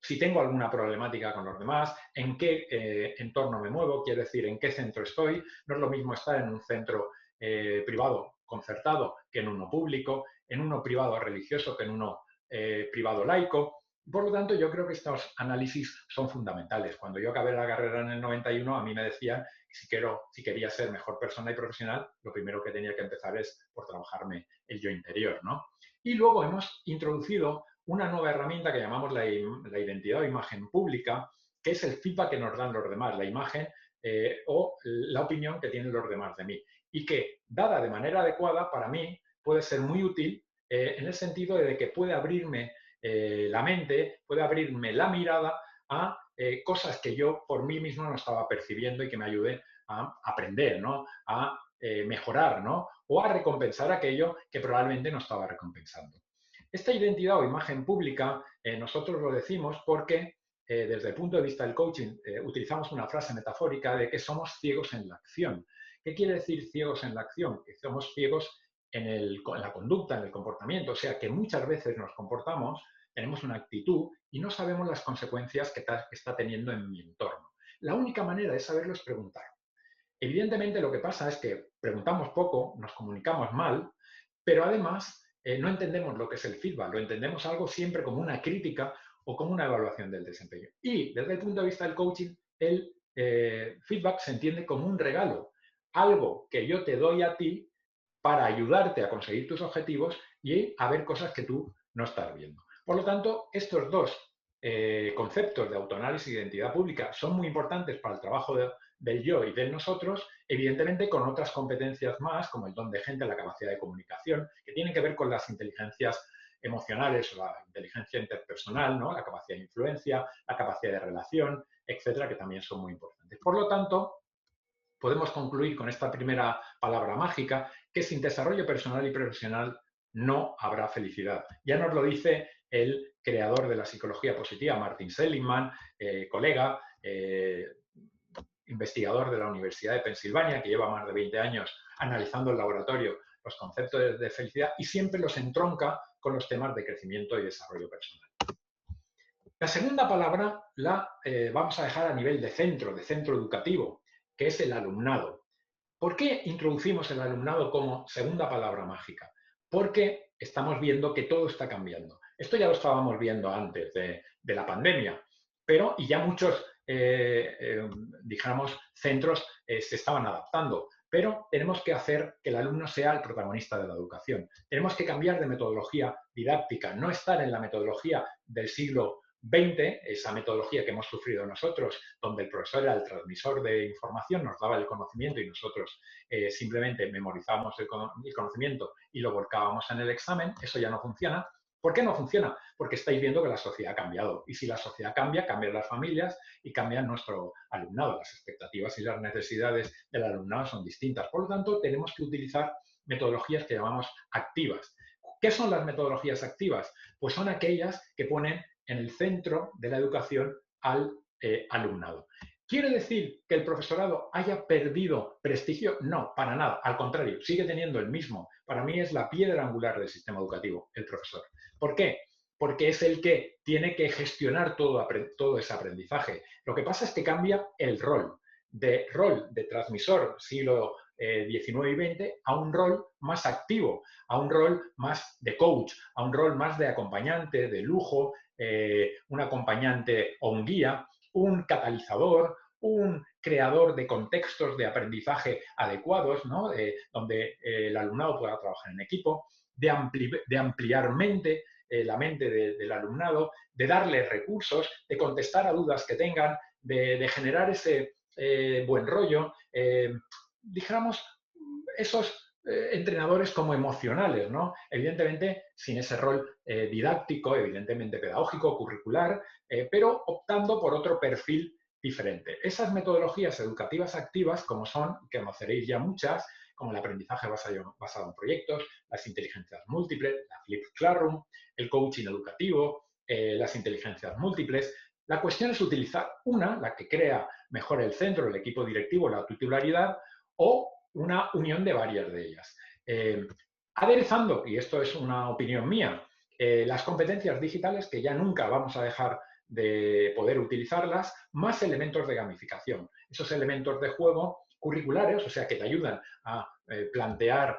si tengo alguna problemática con los demás, en qué entorno me muevo, quiero decir, en qué centro estoy. No es lo mismo estar en un centro privado concertado que en uno público, en uno privado religioso que en uno privado laico. Por lo tanto, yo creo que estos análisis son fundamentales. Cuando yo acabé la carrera en el 91, a mí me decían que si quería ser mejor persona y profesional, lo primero que tenía que empezar es por trabajarme el yo interior, ¿no? Y luego hemos introducido una nueva herramienta que llamamos la identidad o imagen pública, que es el feedback que nos dan los demás, la imagen o la opinión que tienen los demás de mí. Y que, dada de manera adecuada, para mí puede ser muy útil en el sentido de que puede abrirme la mente, puede abrirme la mirada a cosas que yo por mí mismo no estaba percibiendo y que me ayude a aprender, ¿no? A mejorar, ¿no? O a recompensar aquello que probablemente no estaba recompensando. Esta identidad o imagen pública nosotros lo decimos porque desde el punto de vista del coaching utilizamos una frase metafórica de que somos ciegos en la acción. ¿Qué quiere decir ciegos en la acción? Que somos ciegos en la conducta, en el comportamiento. O sea, que muchas veces nos comportamos, tenemos una actitud y no sabemos las consecuencias que está teniendo en mi entorno. La única manera de saberlo es preguntar. Evidentemente, lo que pasa es que preguntamos poco, nos comunicamos mal, pero además no entendemos lo que es el feedback, lo entendemos algo siempre como una crítica o como una evaluación del desempeño. Y desde el punto de vista del coaching, el feedback se entiende como un regalo, algo que yo te doy a ti para ayudarte a conseguir tus objetivos y a ver cosas que tú no estás viendo. Por lo tanto, estos dos conceptos de autoanálisis e identidad pública son muy importantes para el trabajo del yo y del nosotros, evidentemente con otras competencias más, como el don de gente, la capacidad de comunicación, que tienen que ver con las inteligencias emocionales o la inteligencia interpersonal, ¿no? La capacidad de influencia, la capacidad de relación, etcétera, que también son muy importantes. Por lo tanto, podemos concluir con esta primera palabra mágica, que sin desarrollo personal y profesional no habrá felicidad. Ya nos lo dice el creador de la psicología positiva, Martin Seligman, colega, investigador de la Universidad de Pensilvania, que lleva más de 20 años analizando en laboratorio los conceptos de felicidad y siempre los entronca con los temas de crecimiento y desarrollo personal. La segunda palabra la vamos a dejar a nivel de centro educativo, que es el alumnado. ¿Por qué introducimos el alumnado como segunda palabra mágica? Porque estamos viendo que todo está cambiando. Esto ya lo estábamos viendo antes de la pandemia, pero y ya muchos, digamos, centros se estaban adaptando. Pero tenemos que hacer que el alumno sea el protagonista de la educación. Tenemos que cambiar de metodología didáctica, no estar en la metodología del siglo 20, esa metodología que hemos sufrido nosotros, donde el profesor era el transmisor de información, nos daba el conocimiento y nosotros simplemente memorizábamos el conocimiento y lo volcábamos en el examen. Eso ya no funciona. ¿Por qué no funciona? Porque estáis viendo que la sociedad ha cambiado. Y si la sociedad cambia, cambian las familias y cambian nuestro alumnado. Las expectativas y las necesidades del alumnado son distintas. Por lo tanto, tenemos que utilizar metodologías que llamamos activas. ¿Qué son las metodologías activas? Pues son aquellas que ponen en el centro de la educación al alumnado. ¿Quiere decir que el profesorado haya perdido prestigio? No, para nada. Al contrario, sigue teniendo el mismo. Para mí es la piedra angular del sistema educativo, el profesor. ¿Por qué? Porque es el que tiene que gestionar todo ese aprendizaje. Lo que pasa es que cambia el rol de transmisor siglo XIX y XX a un rol más activo, a un rol más de coach, a un rol más de acompañante, de lujo, un acompañante o un guía un catalizador, un creador de contextos de aprendizaje adecuados, ¿no? Donde el alumnado pueda trabajar en equipo, de ampliar la mente del alumnado, de darle recursos, de contestar a dudas que tengan, de generar ese buen rollo, dijéramos, esos entrenadores como emocionales, ¿no? Evidentemente, sin ese rol didáctico, evidentemente pedagógico, curricular, pero optando por otro perfil diferente. Esas metodologías educativas activas, como son, que conoceréis ya muchas, como el aprendizaje basado en proyectos, las inteligencias múltiples, la Flipped Classroom, el coaching educativo, las inteligencias múltiples. La cuestión es utilizar una, la que crea mejor el centro, el equipo directivo, la titularidad, o una unión de varias de ellas. Aderezando, y esto es una opinión mía, las competencias digitales, que ya nunca vamos a dejar de poder utilizarlas, más elementos de gamificación. Esos elementos de juego curriculares, o sea, que te ayudan a plantear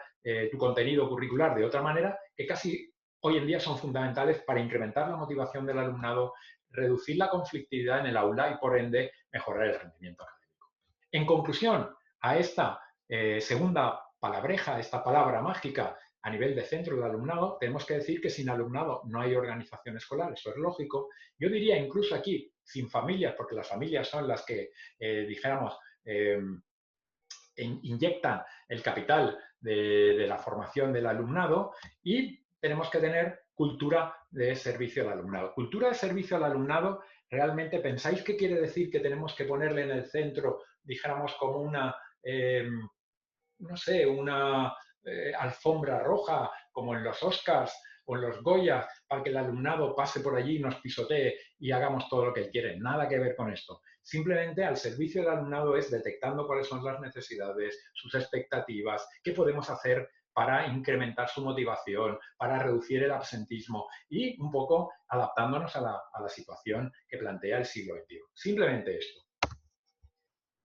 tu contenido curricular de otra manera, que casi hoy en día son fundamentales para incrementar la motivación del alumnado, reducir la conflictividad en el aula y, por ende, mejorar el rendimiento académico. En conclusión, a esta segunda palabreja, esta palabra mágica a nivel de centro del alumnado, tenemos que decir que sin alumnado no hay organización escolar, eso es lógico. Yo diría incluso aquí, sin familias, porque las familias son las que, dijéramos, inyectan el capital de la formación del alumnado, y tenemos que tener cultura de servicio al alumnado. Cultura de servicio al alumnado, ¿realmente pensáis que quiere decir que tenemos que ponerle en el centro, dijéramos, como una, no sé, una alfombra roja, como en los Oscars o en los Goya, para que el alumnado pase por allí, nos pisotee y hagamos todo lo que quiere? Nada que ver con esto. Simplemente al servicio del alumnado es detectando cuáles son las necesidades, sus expectativas, qué podemos hacer para incrementar su motivación, para reducir el absentismo y un poco adaptándonos a la situación que plantea el siglo XXI. Simplemente esto.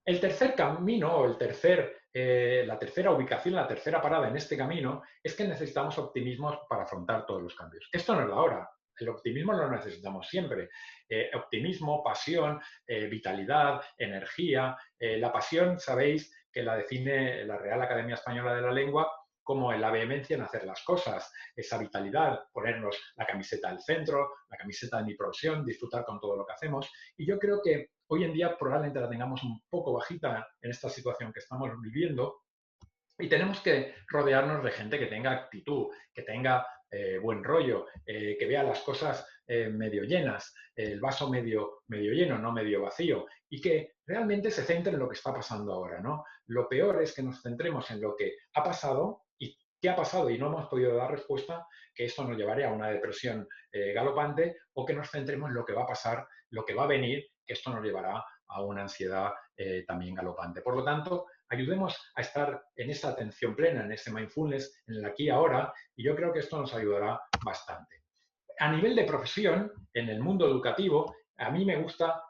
El tercer camino, o la tercera ubicación, la tercera parada en este camino, es que necesitamos optimismo para afrontar todos los cambios. Esto no es la hora. El optimismo lo necesitamos siempre. Optimismo, pasión, vitalidad, energía. La pasión, sabéis que la define la Real Academia Española de la Lengua como la vehemencia en hacer las cosas, esa vitalidad, ponernos la camiseta al centro, la camiseta de mi profesión, disfrutar con todo lo que hacemos. Y yo creo que hoy en día probablemente la tengamos un poco bajita en esta situación que estamos viviendo, y tenemos que rodearnos de gente que tenga actitud, que tenga buen rollo, que vea las cosas medio llenas, el vaso medio lleno, no medio vacío, y que realmente se centre en lo que está pasando ahora, ¿no? Lo peor es que nos centremos en lo que ha pasado y qué ha pasado y no hemos podido dar respuesta, que esto nos llevaría a una depresión galopante, o que nos centremos en lo que va a pasar, lo que va a venir, que esto nos llevará a una ansiedad también galopante. Por lo tanto, ayudemos a estar en esa atención plena, en ese mindfulness, en el aquí y ahora, y yo creo que esto nos ayudará bastante. A nivel de profesión, en el mundo educativo, a mí me gusta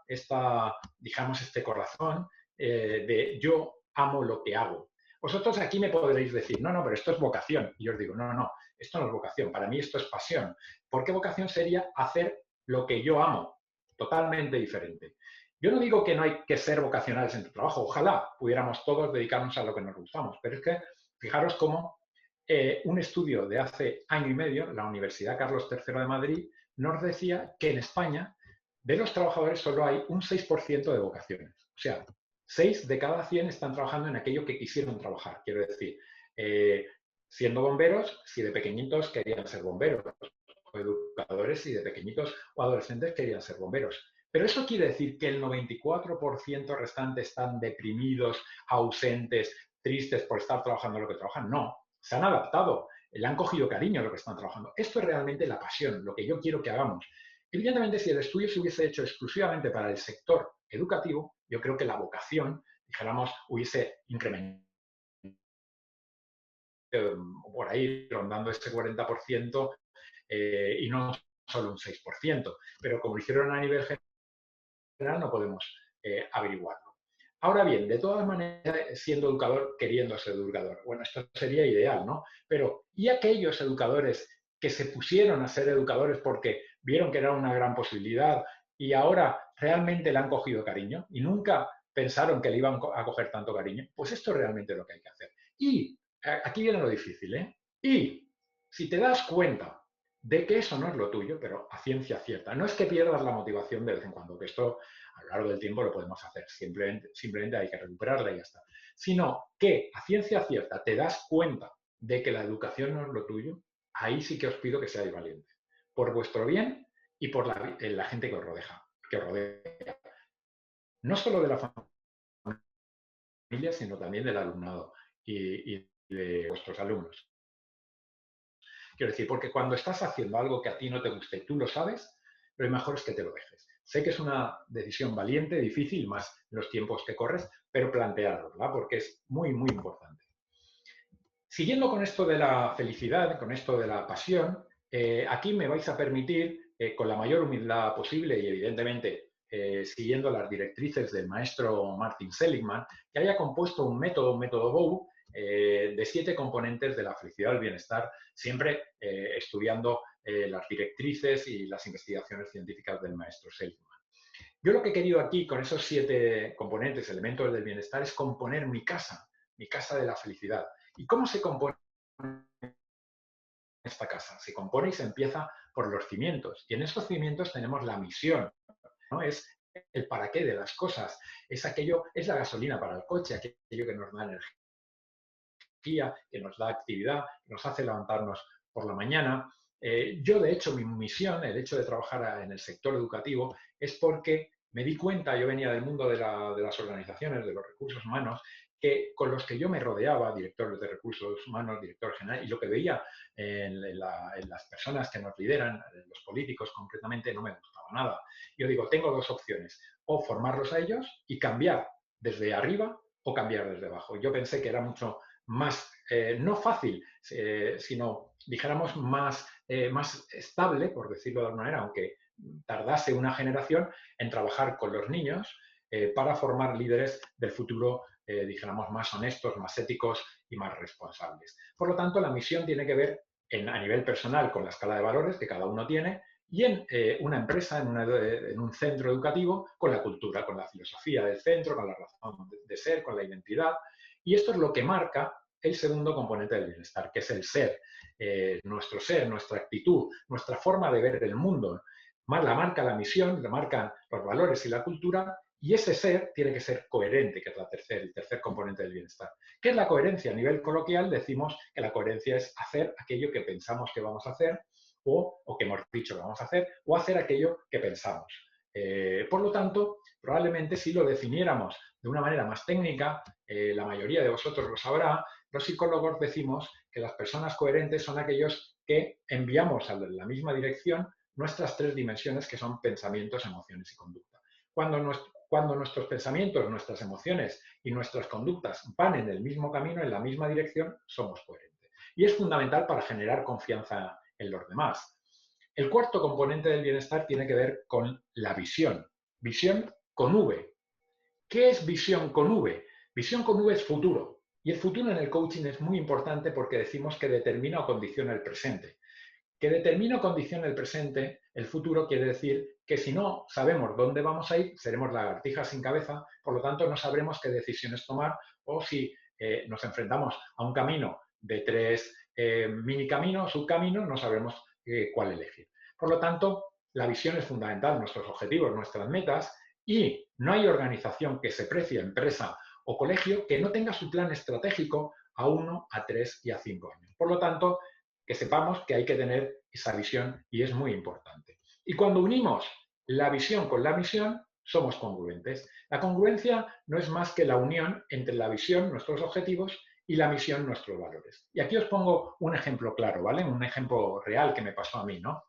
digamos, este corazón de yo amo lo que hago. Vosotros aquí me podréis decir, no, pero esto es vocación. Y yo os digo, no, esto no es vocación, para mí esto es pasión. ¿Por qué vocación sería hacer lo que yo amo? Totalmente diferente. Yo no digo que no hay que ser vocacionales en tu trabajo, ojalá pudiéramos todos dedicarnos a lo que nos gustamos, pero es que fijaros cómo un estudio de hace año y medio, la Universidad Carlos III de Madrid, nos decía que en España de los trabajadores solo hay un 6% de vocaciones. O sea, 6 de cada 100 están trabajando en aquello que quisieron trabajar. Quiero decir, siendo bomberos, si de pequeñitos querían ser bomberos, o educadores si de pequeñitos o adolescentes querían ser bomberos. Pero eso quiere decir que el 94% restante están deprimidos, ausentes, tristes por estar trabajando lo que trabajan. No, se han adaptado, le han cogido cariño a lo que están trabajando. Esto es realmente la pasión, lo que yo quiero que hagamos. Evidentemente, si el estudio se hubiese hecho exclusivamente para el sector educativo, yo creo que la vocación, dijéramos, hubiese incrementado por ahí, rondando ese 40%, y no solo un 6%. Pero como lo hicieron a nivel general, no podemos averiguarlo. Ahora bien, de todas maneras, siendo educador, queriendo ser educador. Bueno, esto sería ideal, ¿no? Pero, ¿y aquellos educadores que se pusieron a ser educadores porque vieron que era una gran posibilidad y ahora realmente le han cogido cariño y nunca pensaron que le iban a coger tanto cariño, pues esto es realmente lo que hay que hacer. Y aquí viene lo difícil, ¿eh? Y si te das cuenta de que eso no es lo tuyo, pero a ciencia cierta, no es que pierdas la motivación de vez en cuando, que esto a lo largo del tiempo lo podemos hacer, simplemente hay que recuperarla y ya está, sino que a ciencia cierta te das cuenta de que la educación no es lo tuyo, ahí sí que os pido que seáis valientes, por vuestro bien y por la gente que os rodea, no solo de la familia, sino también del alumnado y de vuestros alumnos. Quiero decir, porque cuando estás haciendo algo que a ti no te gusta y tú lo sabes, lo mejor es que te lo dejes. Sé que es una decisión valiente, difícil, más en los tiempos que corres, pero plantearlo, ¿verdad? Porque es muy, muy importante. Siguiendo con esto de la felicidad, con esto de la pasión, aquí me vais a permitir, con la mayor humildad posible y evidentemente siguiendo las directrices del maestro Martin Seligman, que haya compuesto un método Bow, de 7 componentes de la felicidad y el bienestar, siempre estudiando las directrices y las investigaciones científicas del maestro Seligman. Yo lo que he querido aquí, con esos 7 componentes, elementos del bienestar, es componer mi casa de la felicidad. ¿Y cómo se compone esta casa? Se compone y se empieza por los cimientos. Y en esos cimientos tenemos la misión, ¿no? Es el para qué de las cosas. Es aquello, es la gasolina para el coche, aquello que nos da energía, que nos da actividad, que nos hace levantarnos por la mañana. Yo, de hecho, mi misión, el hecho de trabajar en el sector educativo, es porque me di cuenta, yo venía del mundo de las organizaciones, de los recursos humanos, que con los que yo me rodeaba, directores de recursos humanos, director general, y lo que veía en las personas que nos lideran, los políticos concretamente, no me gustaba nada. Yo digo, tengo 2 opciones, o formarlos a ellos y cambiar desde arriba o cambiar desde abajo. Yo pensé que era mucho más, no fácil, sino, dijéramos, más estable, por decirlo de alguna manera, aunque tardase una generación en trabajar con los niños para formar líderes del futuro, dijéramos, más honestos, más éticos y más responsables. Por lo tanto, la misión tiene que ver a nivel personal con la escala de valores que cada uno tiene y en una empresa, en un centro educativo, con la cultura, con la filosofía del centro, con la razón de ser, con la identidad. Y esto es lo que marca el segundo componente del bienestar, que es el ser, nuestra actitud, nuestra forma de ver el mundo. La marca la misión, la marcan los valores y la cultura, y ese ser tiene que ser coherente, que es el tercer componente del bienestar. ¿Qué es la coherencia? A nivel coloquial decimos que la coherencia es hacer aquello que pensamos que vamos a hacer o que hemos dicho que vamos a hacer, o hacer aquello que pensamos. Por lo tanto, probablemente si lo definiéramos de una manera más técnica, la mayoría de vosotros lo sabrá, los psicólogos decimos que las personas coherentes son aquellos que enviamos a la misma dirección nuestras 3 dimensiones, que son pensamientos, emociones y conducta. Cuando nuestros pensamientos, nuestras emociones y nuestras conductas van en el mismo camino, en la misma dirección, somos coherentes. Y es fundamental para generar confianza en los demás. El cuarto componente del bienestar tiene que ver con la visión. Visión con V. ¿Qué es visión con V? Visión con V es futuro. Y el futuro en el coaching es muy importante porque decimos que determina o condiciona el presente. Que determina o condiciona el presente, el futuro quiere decir que si no sabemos dónde vamos a ir, seremos lagartijas sin cabeza, por lo tanto no sabremos qué decisiones tomar, o si nos enfrentamos a un camino de 3 mini caminos, subcaminos, no sabremos cuál elegir. Por lo tanto, la visión es fundamental, nuestros objetivos, nuestras metas, y no hay organización que se precie, empresa o colegio, que no tenga su plan estratégico a 1, a 3 y a 5 años. Por lo tanto, que sepamos que hay que tener esa visión y es muy importante. Y cuando unimos la visión con la misión, somos congruentes. La congruencia no es más que la unión entre la visión, nuestros objetivos, y la misión, nuestros valores. Y aquí os pongo un ejemplo claro, ¿vale? Un ejemplo real que me pasó a mí, ¿no?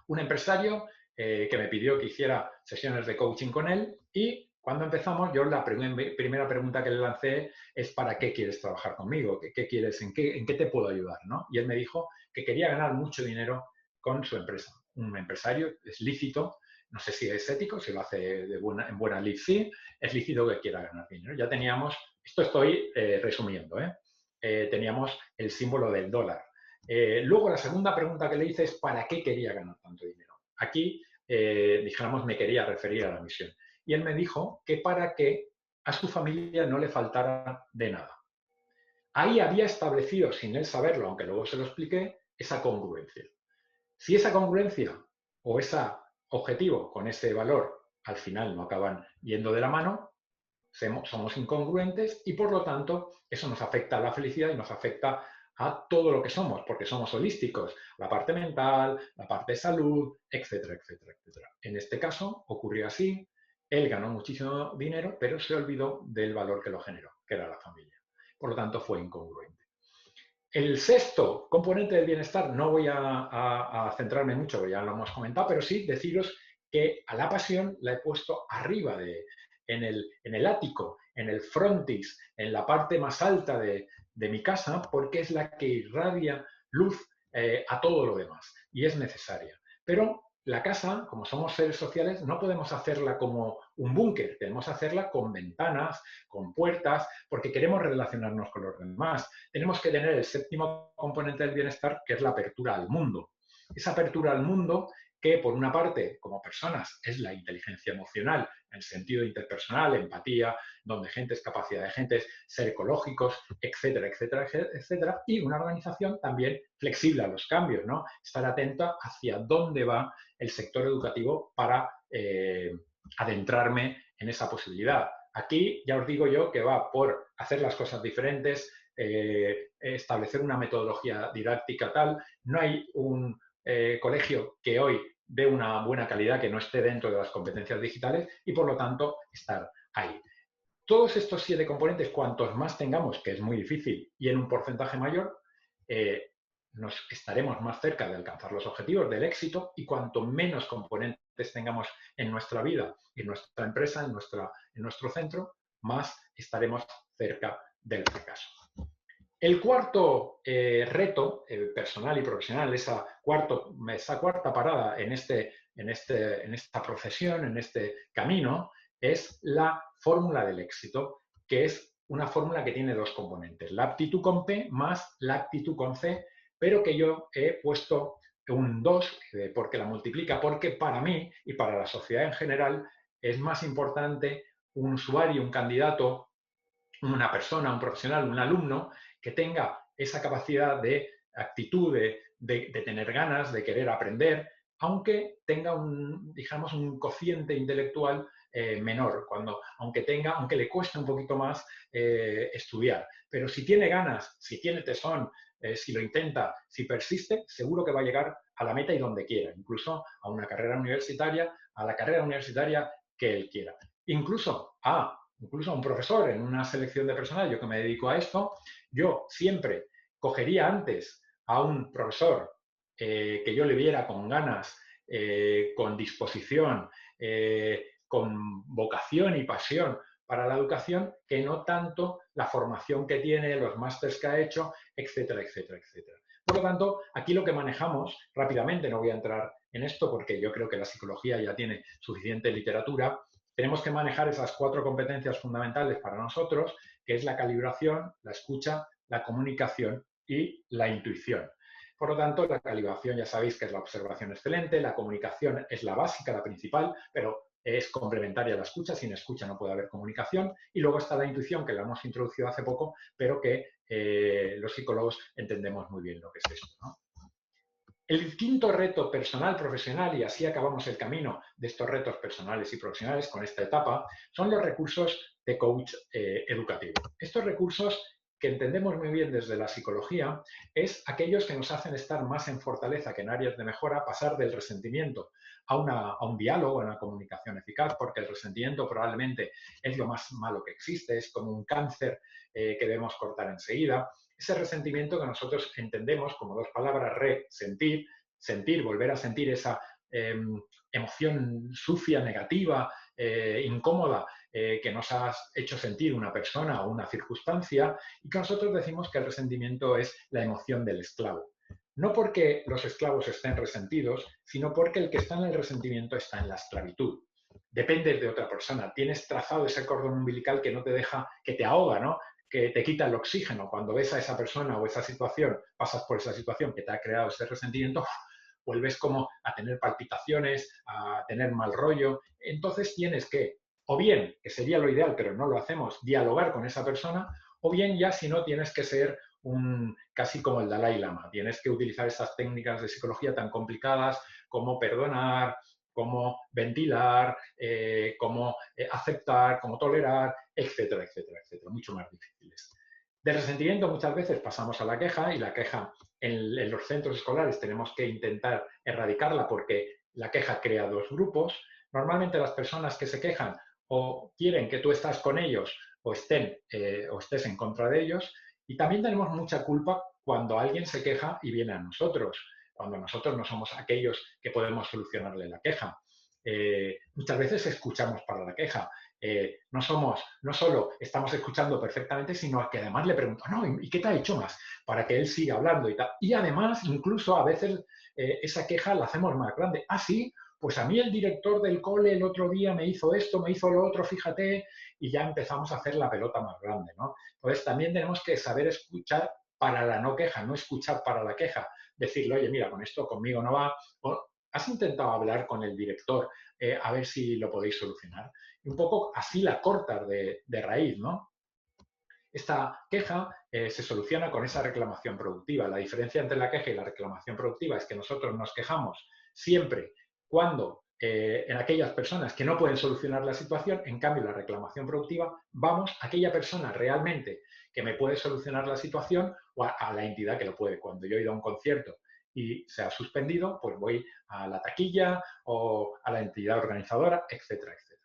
Un empresario que me pidió que hiciera sesiones de coaching con él y cuando empezamos, yo la primera pregunta que le lancé es ¿para qué quieres trabajar conmigo? ¿Qué quieres? ¿En qué te puedo ayudar? ¿no? Y él me dijo que quería ganar mucho dinero con su empresa. Un empresario es lícito, no sé si es ético, si lo hace en buena lid, sí, es lícito que quiera ganar dinero. Ya teníamos, esto estoy resumiendo, teníamos el símbolo del dólar. Luego la segunda pregunta que le hice es ¿para qué quería ganar tanto dinero? Aquí dijéramos, me quería referir a la misión. Y él me dijo que para que a su familia no le faltara de nada. Ahí había establecido, sin él saberlo, aunque luego se lo expliqué, esa congruencia. Si esa congruencia o ese objetivo con ese valor al final no acaban yendo de la mano, somos incongruentes y por lo tanto eso nos afecta a la felicidad y nos afecta a todo lo que somos, porque somos holísticos, la parte mental, la parte de salud, etcétera, etcétera, etcétera. En este caso ocurrió así, él ganó muchísimo dinero, pero se olvidó del valor que lo generó, que era la familia. Por lo tanto, fue incongruente. El sexto componente del bienestar, no voy a centrarme mucho, ya lo hemos comentado, pero sí deciros que a la pasión la he puesto arriba, en el ático, en el frontis, en la parte más alta de mi casa, porque es la que irradia luz a todo lo demás y es necesaria. Pero la casa, como somos seres sociales, no podemos hacerla como un búnker, debemos hacerla con ventanas, con puertas, porque queremos relacionarnos con los demás. Tenemos que tener el séptimo componente del bienestar, que es la apertura al mundo. Esa apertura al mundo que, por una parte, como personas, es la inteligencia emocional, en el sentido interpersonal, empatía, don de gentes, capacidad de gentes, ser ecológicos, etcétera, etcétera, etcétera, y una organización también flexible a los cambios, ¿no? Estar atenta hacia dónde va el sector educativo para adentrarme en esa posibilidad. Aquí ya os digo yo que va por hacer las cosas diferentes, establecer una metodología didáctica tal. No hay un colegio que hoy dé una buena calidad que no esté dentro de las competencias digitales y, por lo tanto, estar ahí. Todos estos 7 componentes, cuantos más tengamos, que es muy difícil, y en un porcentaje mayor, nos estaremos más cerca de alcanzar los objetivos del éxito, y cuanto menos componentes tengamos en nuestra vida, en nuestra empresa, en nuestro centro, más estaremos cerca del fracaso. El cuarto reto personal y profesional, esa cuarta parada en esta profesión, en este camino, es la fórmula del éxito, que es una fórmula que tiene 2 componentes, la aptitud con P más la actitud con C, pero que yo he puesto un 2 porque la multiplica, porque para mí y para la sociedad en general es más importante un usuario, un candidato, una persona, un profesional, un alumno, que tenga esa capacidad de actitud, de tener ganas, de querer aprender, aunque tenga digamos, un cociente intelectual menor, aunque le cueste un poquito más estudiar. Pero si tiene ganas, si tiene tesón, si lo intenta, si persiste, seguro que va a llegar a la meta y donde quiera, incluso a una carrera universitaria, a la carrera universitaria que él quiera. Incluso a un profesor en una selección de personal, yo que me dedico a esto, yo siempre cogería antes a un profesor que yo le viera con ganas, con disposición, con vocación y pasión para la educación, que no tanto la formación que tiene, los másteres que ha hecho, etcétera, etcétera, etcétera. Por lo tanto, aquí lo que manejamos rápidamente, no voy a entrar en esto porque yo creo que la psicología ya tiene suficiente literatura, tenemos que manejar esas 4 competencias fundamentales para nosotros, que es la calibración, la escucha, la comunicación y la intuición. Por lo tanto, la calibración ya sabéis que es la observación excelente, la comunicación es la básica, la principal, pero es complementaria a la escucha, sin escucha no puede haber comunicación, y luego está la intuición, que la hemos introducido hace poco, pero que los psicólogos entendemos muy bien lo que es esto, ¿no? El quinto reto personal, profesional, y así acabamos el camino de estos retos personales y profesionales con esta etapa, son los recursos de coach educativo. Estos recursos, que entendemos muy bien desde la psicología, es aquellos que nos hacen estar más en fortaleza que en áreas de mejora, pasar del resentimiento a un diálogo, a una comunicación eficaz, porque el resentimiento probablemente es lo más malo que existe, es como un cáncer que debemos cortar enseguida. Ese resentimiento que nosotros entendemos como 2 palabras, sentir, volver a sentir esa emoción sucia, negativa, incómoda, que nos ha hecho sentir una persona o una circunstancia, y que nosotros decimos que el resentimiento es la emoción del esclavo. No porque los esclavos estén resentidos, sino porque el que está en el resentimiento está en la esclavitud. Dependes de otra persona, tienes trazado ese cordón umbilical que no te deja, que te ahoga, ¿no? Que te quita el oxígeno. Cuando ves a esa persona o esa situación, pasas por esa situación que te ha creado ese resentimiento, vuelves como a tener palpitaciones, a tener mal rollo. Entonces tienes que, o bien, que sería lo ideal, pero no lo hacemos, dialogar con esa persona, o bien ya si no tienes que ser casi como el Dalai Lama. Tienes que utilizar esas técnicas de psicología tan complicadas como perdonar, como ventilar, como aceptar, como tolerar, etcétera, etcétera, etcétera, mucho más difíciles. De resentimiento muchas veces pasamos a la queja y la queja en los centros escolares tenemos que intentar erradicarla porque la queja crea dos grupos. Normalmente las personas que se quejan o quieren que tú estás con ellos o estés en contra de ellos. Y también tenemos mucha culpa cuando alguien se queja y viene a nosotros, cuando nosotros no somos aquellos que podemos solucionarle la queja. Muchas veces escuchamos para la queja. No solo estamos escuchando perfectamente, sino que además le pregunto, no, ¿y qué te ha hecho más? Para que él siga hablando y tal. Y además, incluso a veces esa queja la hacemos más grande. Ah, sí, pues a mí el director del cole el otro día me hizo esto, me hizo lo otro, fíjate, y ya empezamos a hacer la pelota más grande, ¿no? Entonces también tenemos que saber escuchar para la no queja, no escuchar para la queja. Decirle, oye, mira, con esto conmigo no va. O, ¿has intentado hablar con el director a ver si lo podéis solucionar? Y un poco así la cortas de raíz, ¿no? Esta queja se soluciona con esa reclamación productiva. La diferencia entre la queja y la reclamación productiva es que nosotros nos quejamos siempre cuando en aquellas personas que no pueden solucionar la situación, en cambio la reclamación productiva, vamos a aquella persona realmente que me puede solucionar la situación o a la entidad que lo puede. Cuando yo he ido a un concierto y se ha suspendido, pues voy a la taquilla o a la entidad organizadora, etcétera, etcétera.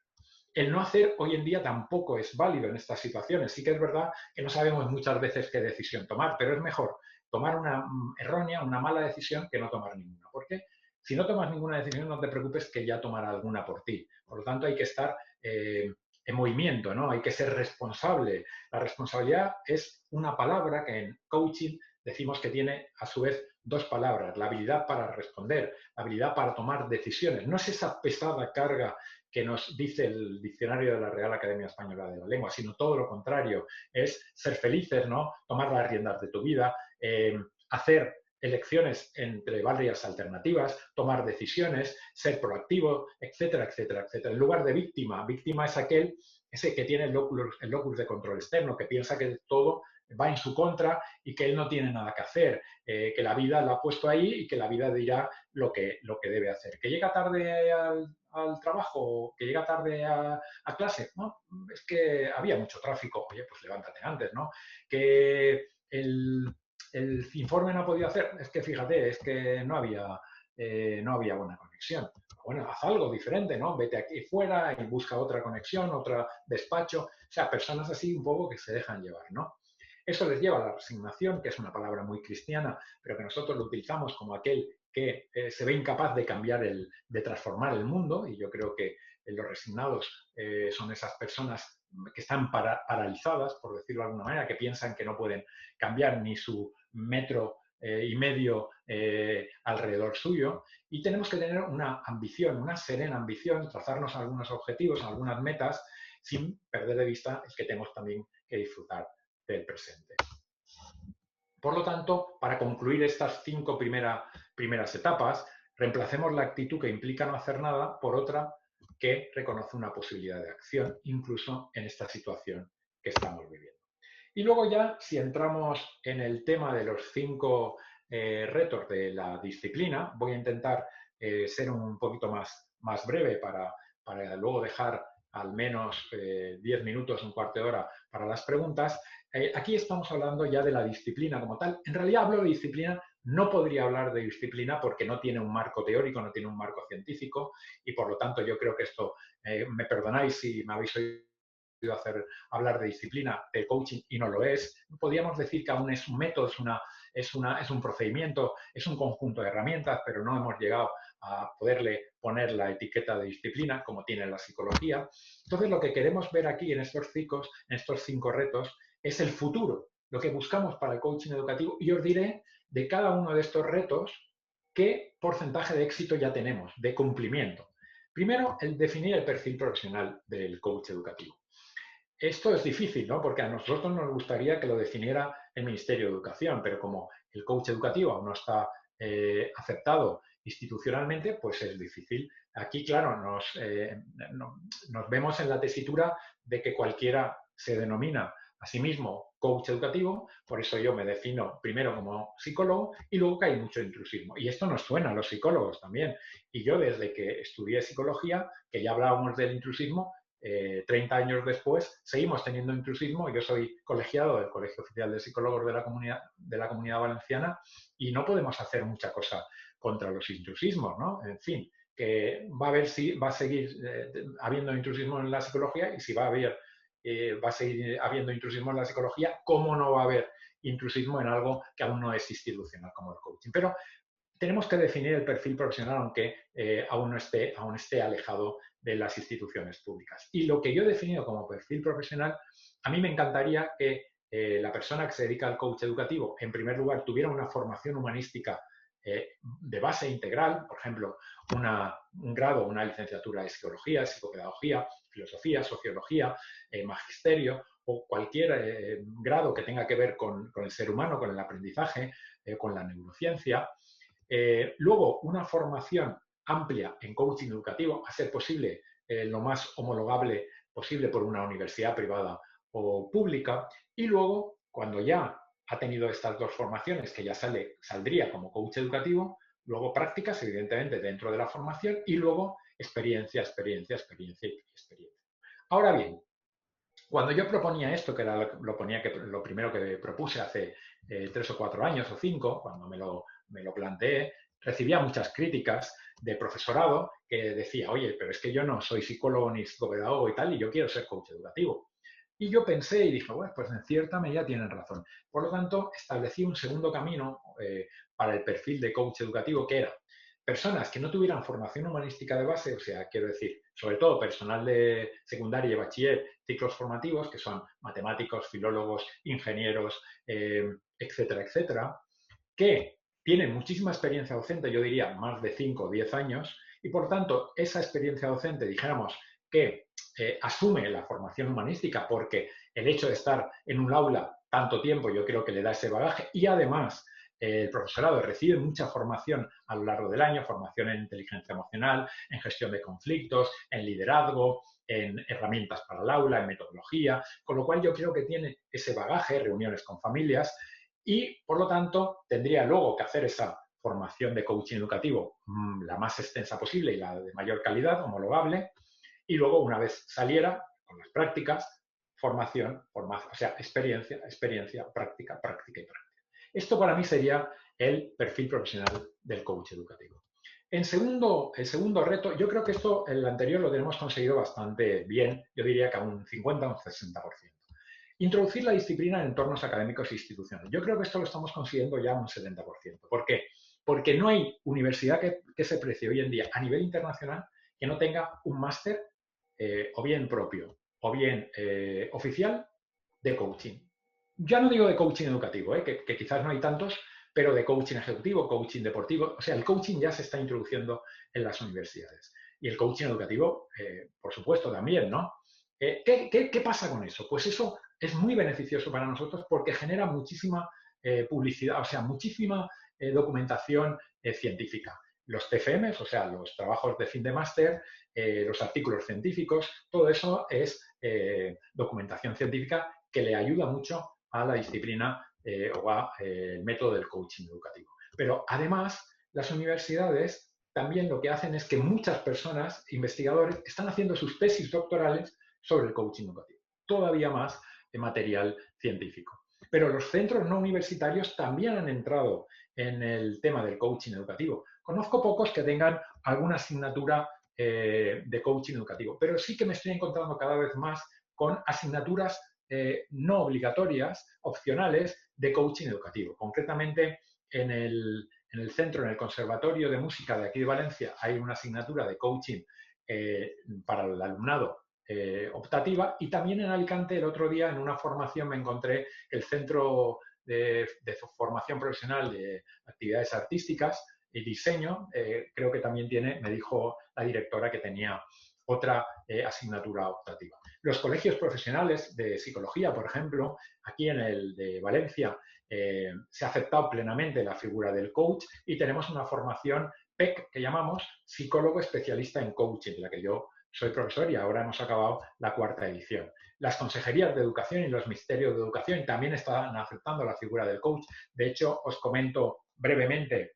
El no hacer hoy en día tampoco es válido en estas situaciones. Sí que es verdad que no sabemos muchas veces qué decisión tomar, pero es mejor tomar una errónea, una mala decisión que no tomar ninguna. ¿Por qué? Si no tomas ninguna decisión, no te preocupes que ya tomará alguna por ti. Por lo tanto, hay que estar en movimiento, ¿no? Hay que ser responsable. La responsabilidad es una palabra que en coaching decimos que tiene a su vez dos palabras, la habilidad para responder, la habilidad para tomar decisiones. No es esa pesada carga que nos dice el diccionario de la Real Academia Española de la Lengua, sino todo lo contrario, es ser felices, ¿no? Tomar las riendas de tu vida, hacer elecciones entre varias alternativas, tomar decisiones, ser proactivo, etcétera, etcétera, etcétera. En lugar de víctima, víctima es ese que tiene el locus de control externo, que piensa que todo va en su contra y que él no tiene nada que hacer, que la vida lo ha puesto ahí y que la vida dirá lo que debe hacer. Que llega tarde al trabajo, que llega tarde a clase, ¿no? Es que había mucho tráfico, oye, pues levántate antes, ¿no? Que el informe no ha podido hacer, es que fíjate, es que no había buena conexión. Bueno, haz algo diferente, ¿no? Vete aquí fuera y busca otra conexión, otro despacho. O sea, personas así un poco que se dejan llevar, ¿no? Eso les lleva a la resignación, que es una palabra muy cristiana, pero que nosotros lo utilizamos como aquel que se ve incapaz de cambiar, de transformar el mundo, y yo creo que los resignados son esas personas que están paralizadas, por decirlo de alguna manera, que piensan que no pueden cambiar ni su metro y medio alrededor suyo, y tenemos que tener una ambición, una serena ambición, trazarnos algunos objetivos, algunas metas, sin perder de vista el que tenemos también que disfrutar del presente. Por lo tanto, para concluir estas 5 primeras etapas, reemplacemos la actitud que implica no hacer nada por otra que reconoce una posibilidad de acción, incluso en esta situación que estamos viviendo. Y luego ya, si entramos en el tema de los 5 retos de la disciplina, voy a intentar ser un poquito más breve para luego dejar al menos 10 minutos, un cuarto de hora para las preguntas. Aquí estamos hablando ya de la disciplina como tal. En realidad hablo de disciplina, no podría hablar de disciplina porque no tiene un marco teórico, no tiene un marco científico y por lo tanto yo creo que esto, me perdonáis si me habéis oído hablar de disciplina, de coaching y no lo es. Podríamos decir que aún es un método, es un procedimiento, es un conjunto de herramientas, pero no hemos llegado a poderle poner la etiqueta de disciplina como tiene la psicología. Entonces, lo que queremos ver aquí en estos 5 retos es el futuro, lo que buscamos para el coaching educativo, y os diré de cada uno de estos retos qué porcentaje de éxito ya tenemos, de cumplimiento. Primero, el definir el perfil profesional del coach educativo. Esto es difícil, ¿no? Porque a nosotros nos gustaría que lo definiera el Ministerio de Educación, pero como el coach educativo aún no está aceptado institucionalmente, pues es difícil. Aquí, claro, nos vemos en la tesitura de que cualquiera se denomina a sí mismo coach educativo, por eso yo me defino primero como psicólogo y luego que hay mucho intrusismo. Y esto nos suena a los psicólogos también. Y yo desde que estudié psicología, que ya hablábamos del intrusismo, 30 años después seguimos teniendo intrusismo. Yo soy colegiado del Colegio Oficial de Psicólogos de la Comunidad Valenciana y no podemos hacer mucha cosa contra los intrusismos, ¿no? En fin, que va a seguir habiendo intrusismo en la psicología y si va a seguir habiendo intrusismo en la psicología, ¿cómo no va a haber intrusismo en algo que aún no es institucional como el coaching? Pero tenemos que definir el perfil profesional aunque aún esté alejado de las instituciones públicas. Y lo que yo he definido como perfil profesional, a mí me encantaría que la persona que se dedica al coach educativo, en primer lugar, tuviera una formación humanística de base integral, por ejemplo, un grado, una licenciatura de psicología, psicopedagogía, filosofía, sociología, magisterio o cualquier grado que tenga que ver con el ser humano, con el aprendizaje, con la neurociencia. Luego, una formación amplia en coaching educativo, a ser posible lo más homologable posible por una universidad privada o pública. Y luego, cuando ya ha tenido estas dos formaciones, que ya saldría como coach educativo, luego prácticas, evidentemente, dentro de la formación y luego experiencia, experiencia, experiencia y experiencia. Ahora bien, cuando yo proponía esto, que era lo primero que propuse hace 3 o 4 años o 5, cuando me lo planteé, recibía muchas críticas de profesorado que decía, oye, pero es que yo no soy psicólogo ni psicopedagogo y tal, y yo quiero ser coach educativo. Y yo pensé y dije, bueno, pues en cierta medida tienen razón. Por lo tanto, establecí un segundo camino para el perfil de coach educativo, que era personas que no tuvieran formación humanística de base, o sea, quiero decir, sobre todo personal de secundaria y bachiller, ciclos formativos, que son matemáticos, filólogos, ingenieros, etcétera, etcétera, que tienen muchísima experiencia docente, yo diría más de 5 o 10 años, y por tanto esa experiencia docente, dijéramos, que asume la formación humanística porque el hecho de estar en un aula tanto tiempo yo creo que le da ese bagaje y además el profesorado recibe mucha formación a lo largo del año, formación en inteligencia emocional, en gestión de conflictos, en liderazgo, en herramientas para el aula, en metodología, con lo cual yo creo que tiene ese bagaje, reuniones con familias y, por lo tanto, tendría luego que hacer esa formación de coaching educativo la más extensa posible y la de mayor calidad, homologable, y luego, una vez saliera, con las prácticas, formación, o sea, experiencia, experiencia, práctica, práctica y práctica. Esto para mí sería el perfil profesional del coach educativo. El segundo reto, yo creo que esto, el anterior, lo tenemos conseguido bastante bien, yo diría que a un 50 o un 60%. Introducir la disciplina en entornos académicos e institucionales. Yo creo que esto lo estamos consiguiendo ya un 70%. ¿Por qué? Porque no hay universidad que se precie hoy en día a nivel internacional que no tenga un máster o bien propio o bien oficial de coaching. Ya no digo de coaching educativo, que quizás no hay tantos, pero de coaching ejecutivo, coaching deportivo. O sea, el coaching ya se está introduciendo en las universidades. Y el coaching educativo, por supuesto, también, ¿no? ¿Qué pasa con eso? Pues eso es muy beneficioso para nosotros porque genera muchísima publicidad, o sea, muchísima documentación científica. Los TFMs, o sea, los trabajos de fin de máster, los artículos científicos, todo eso es documentación científica que le ayuda mucho a la disciplina o al método del coaching educativo. Pero además, las universidades también lo que hacen es que muchas personas, investigadores, están haciendo sus tesis doctorales sobre el coaching educativo. Todavía más de material científico. Pero los centros no universitarios también han entrado en el tema del coaching educativo. Conozco pocos que tengan alguna asignatura de coaching educativo, pero sí que me estoy encontrando cada vez más con asignaturas no obligatorias, opcionales, de coaching educativo. Concretamente, en el centro, en el Conservatorio de Música de aquí de Valencia, hay una asignatura de coaching para el alumnado optativa, y también en Alicante el otro día en una formación me encontré que el Centro de Formación Profesional de Actividades Artísticas y Diseño, creo que también tiene, me dijo la directora que tenía otra asignatura optativa. Los colegios profesionales de psicología, por ejemplo, aquí en el de Valencia, se ha aceptado plenamente la figura del coach y tenemos una formación PEC que llamamos psicólogo especialista en coaching, de la que yo soy profesor y ahora hemos acabado la 4ª edición. Las consejerías de educación y los ministerios de educación también están aceptando la figura del coach. De hecho, os comento brevemente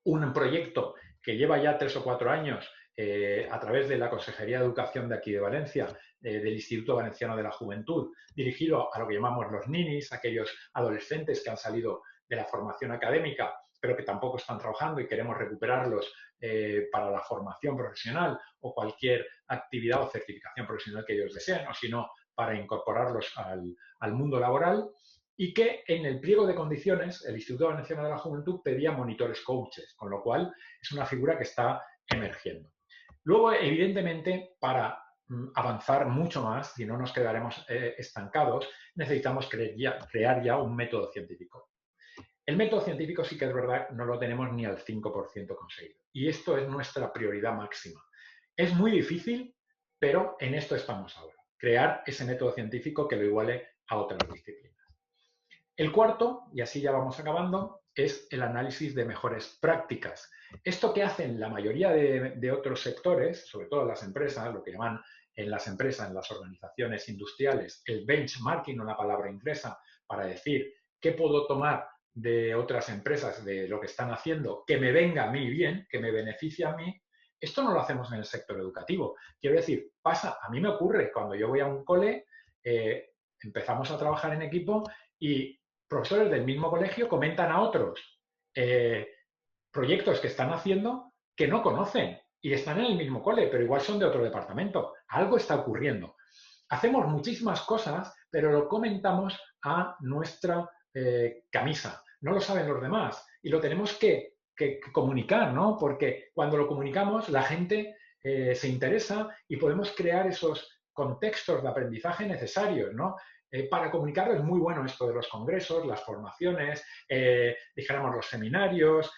un proyecto que lleva ya 3 o 4 años a través de la Consejería de Educación de aquí de Valencia, del Instituto Valenciano de la Juventud, dirigido a lo que llamamos los ninis, aquellos adolescentes que han salido de la formación académica, pero que tampoco están trabajando y queremos recuperarlos para la formación profesional o cualquier actividad o certificación profesional que ellos deseen, o si no, para incorporarlos al mundo laboral. Y que en el pliego de condiciones el Instituto Valenciano de la Juventud pedía monitores coaches, con lo cual es una figura que está emergiendo. Luego, evidentemente, para avanzar mucho más, si no nos quedaremos estancados, necesitamos crear ya un método científico. El método científico sí que es verdad, no lo tenemos ni al 5% conseguido. Y esto es nuestra prioridad máxima. Es muy difícil, pero en esto estamos ahora. Crear ese método científico que lo iguale a otras disciplinas. El cuarto, y así ya vamos acabando, es el análisis de mejores prácticas. Esto que hacen la mayoría de otros sectores, sobre todo las empresas, lo que llaman en las empresas, en las organizaciones industriales, el benchmarking, una palabra inglesa, para decir qué puedo tomar de otras empresas, de lo que están haciendo, que me venga a mí bien, que me beneficie a mí. Esto no lo hacemos en el sector educativo. Quiero decir, a mí me ocurre cuando yo voy a un cole, empezamos a trabajar en equipo y profesores del mismo colegio comentan a otros proyectos que están haciendo que no conocen y están en el mismo cole, pero igual son de otro departamento. Algo está ocurriendo. Hacemos muchísimas cosas, pero lo comentamos a nuestra camisa. No lo saben los demás y lo tenemos que comunicar, ¿no? Porque cuando lo comunicamos, la gente se interesa y podemos crear esos contextos de aprendizaje necesarios, ¿no? Para comunicarlo es muy bueno esto de los congresos, las formaciones, dijéramos los seminarios,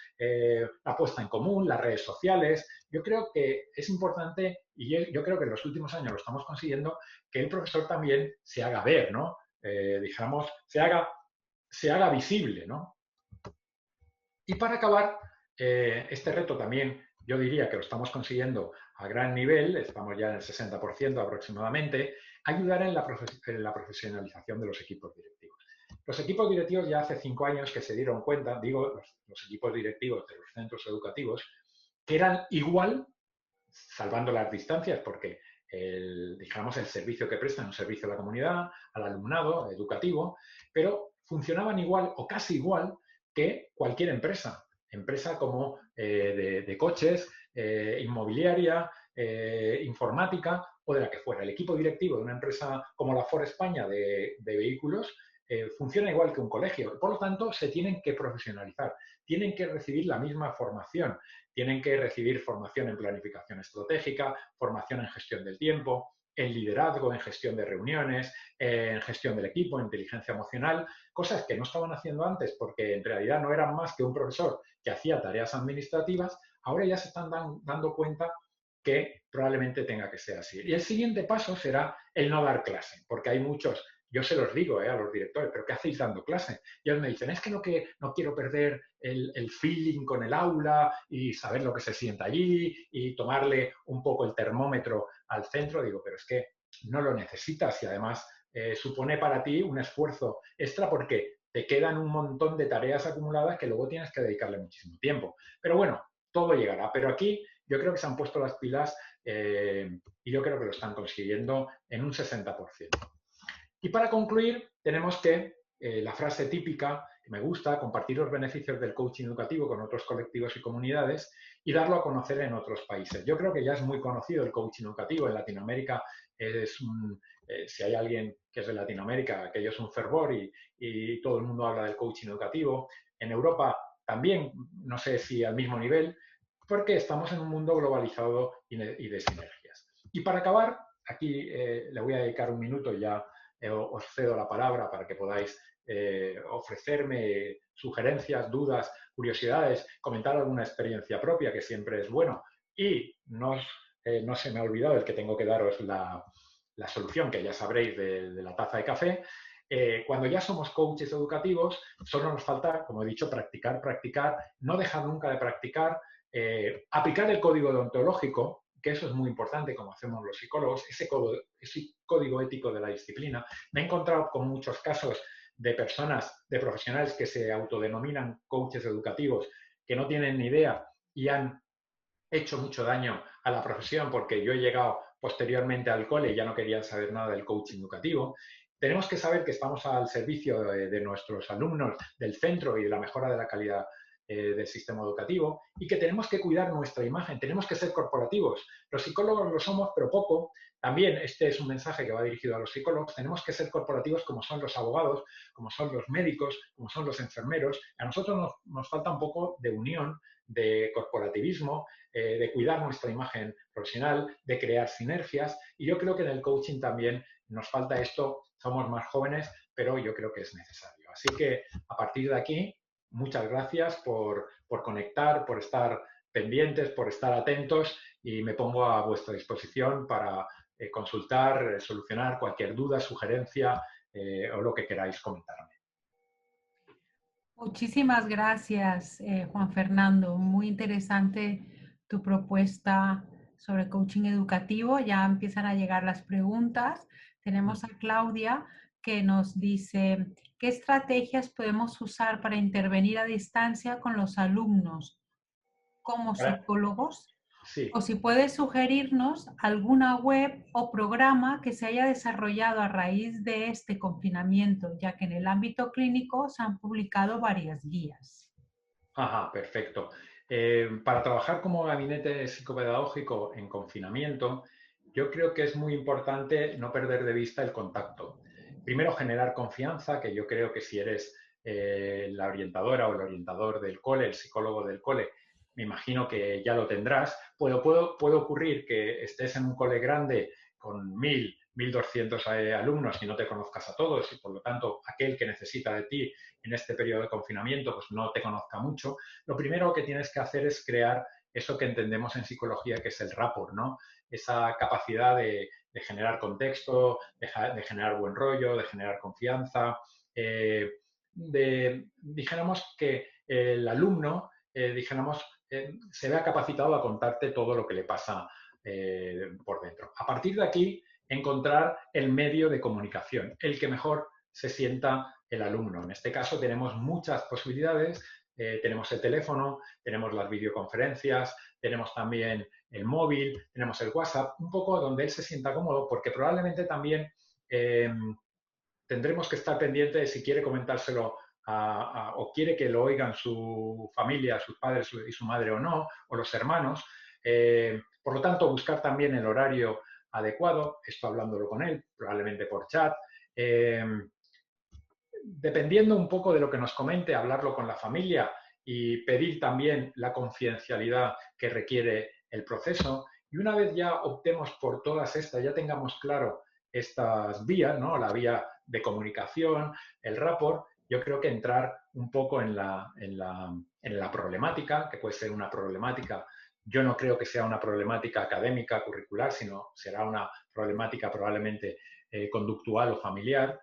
la puesta en común, las redes sociales. Yo creo que es importante, y yo creo que en los últimos años lo estamos consiguiendo, que el profesor también se haga ver, ¿no? Dijéramos, se haga visible, ¿no? Y para acabar, este reto también yo diría que lo estamos consiguiendo a gran nivel, estamos ya en el 60% aproximadamente, ayudar en la profesionalización de los equipos directivos. Los equipos directivos ya hace 5 años que se dieron cuenta, digo, los equipos directivos de los centros educativos, que eran igual, salvando las distancias, porque digamos, el servicio que prestan es un servicio a la comunidad, al alumnado educativo, pero funcionaban igual o casi igual que cualquier empresa. Empresa como de coches, inmobiliaria, informática o de la que fuera. El equipo directivo de una empresa como la Ford España de vehículos funciona igual que un colegio. Por lo tanto, se tienen que profesionalizar, tienen que recibir la misma formación, tienen que recibir formación en planificación estratégica, formación en gestión del tiempo, en liderazgo, en gestión de reuniones, en gestión del equipo, en inteligencia emocional, cosas que no estaban haciendo antes porque en realidad no eran más que un profesor que hacía tareas administrativas, ahora ya se están dando cuenta que probablemente tenga que ser así. Y el siguiente paso será el no dar clase, porque hay muchos, yo se los digo a los directores, pero ¿qué hacéis dando clase? Y ellos me dicen, es que no quiero perder el feeling con el aula y saber lo que se sienta allí y tomarle un poco el termómetro al centro. Digo, pero es que no lo necesitas y además supone para ti un esfuerzo extra porque te quedan un montón de tareas acumuladas que luego tienes que dedicarle muchísimo tiempo. Pero bueno, todo llegará. Pero aquí yo creo que se han puesto las pilas y yo creo que lo están consiguiendo en un 60%. Y para concluir, tenemos que la frase típica que me gusta, compartir los beneficios del coaching educativo con otros colectivos y comunidades y darlo a conocer en otros países. Yo creo que ya es muy conocido el coaching educativo. En Latinoamérica si hay alguien que es de Latinoamérica, aquello es un fervor y todo el mundo habla del coaching educativo. En Europa también, no sé si al mismo nivel, porque estamos en un mundo globalizado y de sinergias. Y para acabar, aquí le voy a dedicar un minuto y ya os cedo la palabra para que podáis ofrecerme sugerencias, dudas, curiosidades, comentar alguna experiencia propia, que siempre es bueno. Y no se me ha olvidado el que tengo que daros la solución que ya sabréis de la taza de café. Cuando ya somos coaches educativos, solo nos falta, como he dicho, practicar, practicar, no dejar nunca de practicar, aplicar el código deontológico, que eso es muy importante, como hacemos los psicólogos, ese código ético de la disciplina. Me he encontrado con muchos casos de personas, de profesionales que se autodenominan coaches educativos, que no tienen ni idea y han hecho mucho daño a la profesión, porque yo he llegado posteriormente al cole y ya no querían saber nada del coaching educativo. Tenemos que saber que estamos al servicio de nuestros alumnos, del centro y de la mejora de la calidad del sistema educativo, y que tenemos que cuidar nuestra imagen, tenemos que ser corporativos. Los psicólogos lo somos, pero poco. También este es un mensaje que va dirigido a los psicólogos. Tenemos que ser corporativos como son los abogados, como son los médicos, como son los enfermeros. A nosotros nos falta un poco de unión, de corporativismo, de cuidar nuestra imagen profesional, de crear sinergias. Y yo creo que en el coaching también nos falta esto. Somos más jóvenes, pero yo creo que es necesario. Así que a partir de aquí, muchas gracias por conectar, por estar pendientes, por estar atentos, y me pongo a vuestra disposición para consultar, solucionar cualquier duda, sugerencia o lo que queráis comentarme. Muchísimas gracias, Juan Fernando. Muy interesante tu propuesta sobre coaching educativo. Ya empiezan a llegar las preguntas. Tenemos a Claudia que nos dice, ¿qué estrategias podemos usar para intervenir a distancia con los alumnos como psicólogos? O Sí. si puedes sugerirnos alguna web o programa que se haya desarrollado a raíz de este confinamiento, ya que en el ámbito clínico se han publicado varias guías. Ajá, perfecto. Para trabajar como gabinete psicopedagógico en confinamiento, yo creo que es muy importante no perder de vista el contacto. Primero, generar confianza, que yo creo que si eres la orientadora o el orientador del cole, el psicólogo del cole, me imagino que ya lo tendrás. Puede ocurrir que estés en un cole grande con 1.200 alumnos y no te conozcas a todos, y por lo tanto aquel que necesita de ti en este periodo de confinamiento pues no te conozca mucho. Lo primero que tienes que hacer es crear eso que entendemos en psicología que es el rapport, ¿no? Esa capacidad de generar contexto, de generar buen rollo, de generar confianza, dijéramos que el alumno, se vea capacitado a contarte todo lo que le pasa por dentro. A partir de aquí, encontrar el medio de comunicación, el que mejor se sienta el alumno. En este caso tenemos muchas posibilidades. Tenemos el teléfono, tenemos las videoconferencias, tenemos también el móvil, tenemos el WhatsApp, un poco donde él se sienta cómodo, porque probablemente también tendremos que estar pendientes de si quiere comentárselo o quiere que lo oigan su familia, sus padres y su madre o no, o los hermanos. Por lo tanto, buscar también el horario adecuado, esto hablándolo con él, probablemente por chat. Dependiendo un poco de lo que nos comente, hablarlo con la familia y pedir también la confidencialidad que requiere el proceso. Y una vez ya optemos por todas estas, ya tengamos claro estas vías, ¿no? La vía de comunicación, el rapport, yo creo que entrar un poco en la problemática, que puede ser una problemática, yo no creo que sea una problemática académica, curricular, sino será una problemática probablemente conductual o familiar.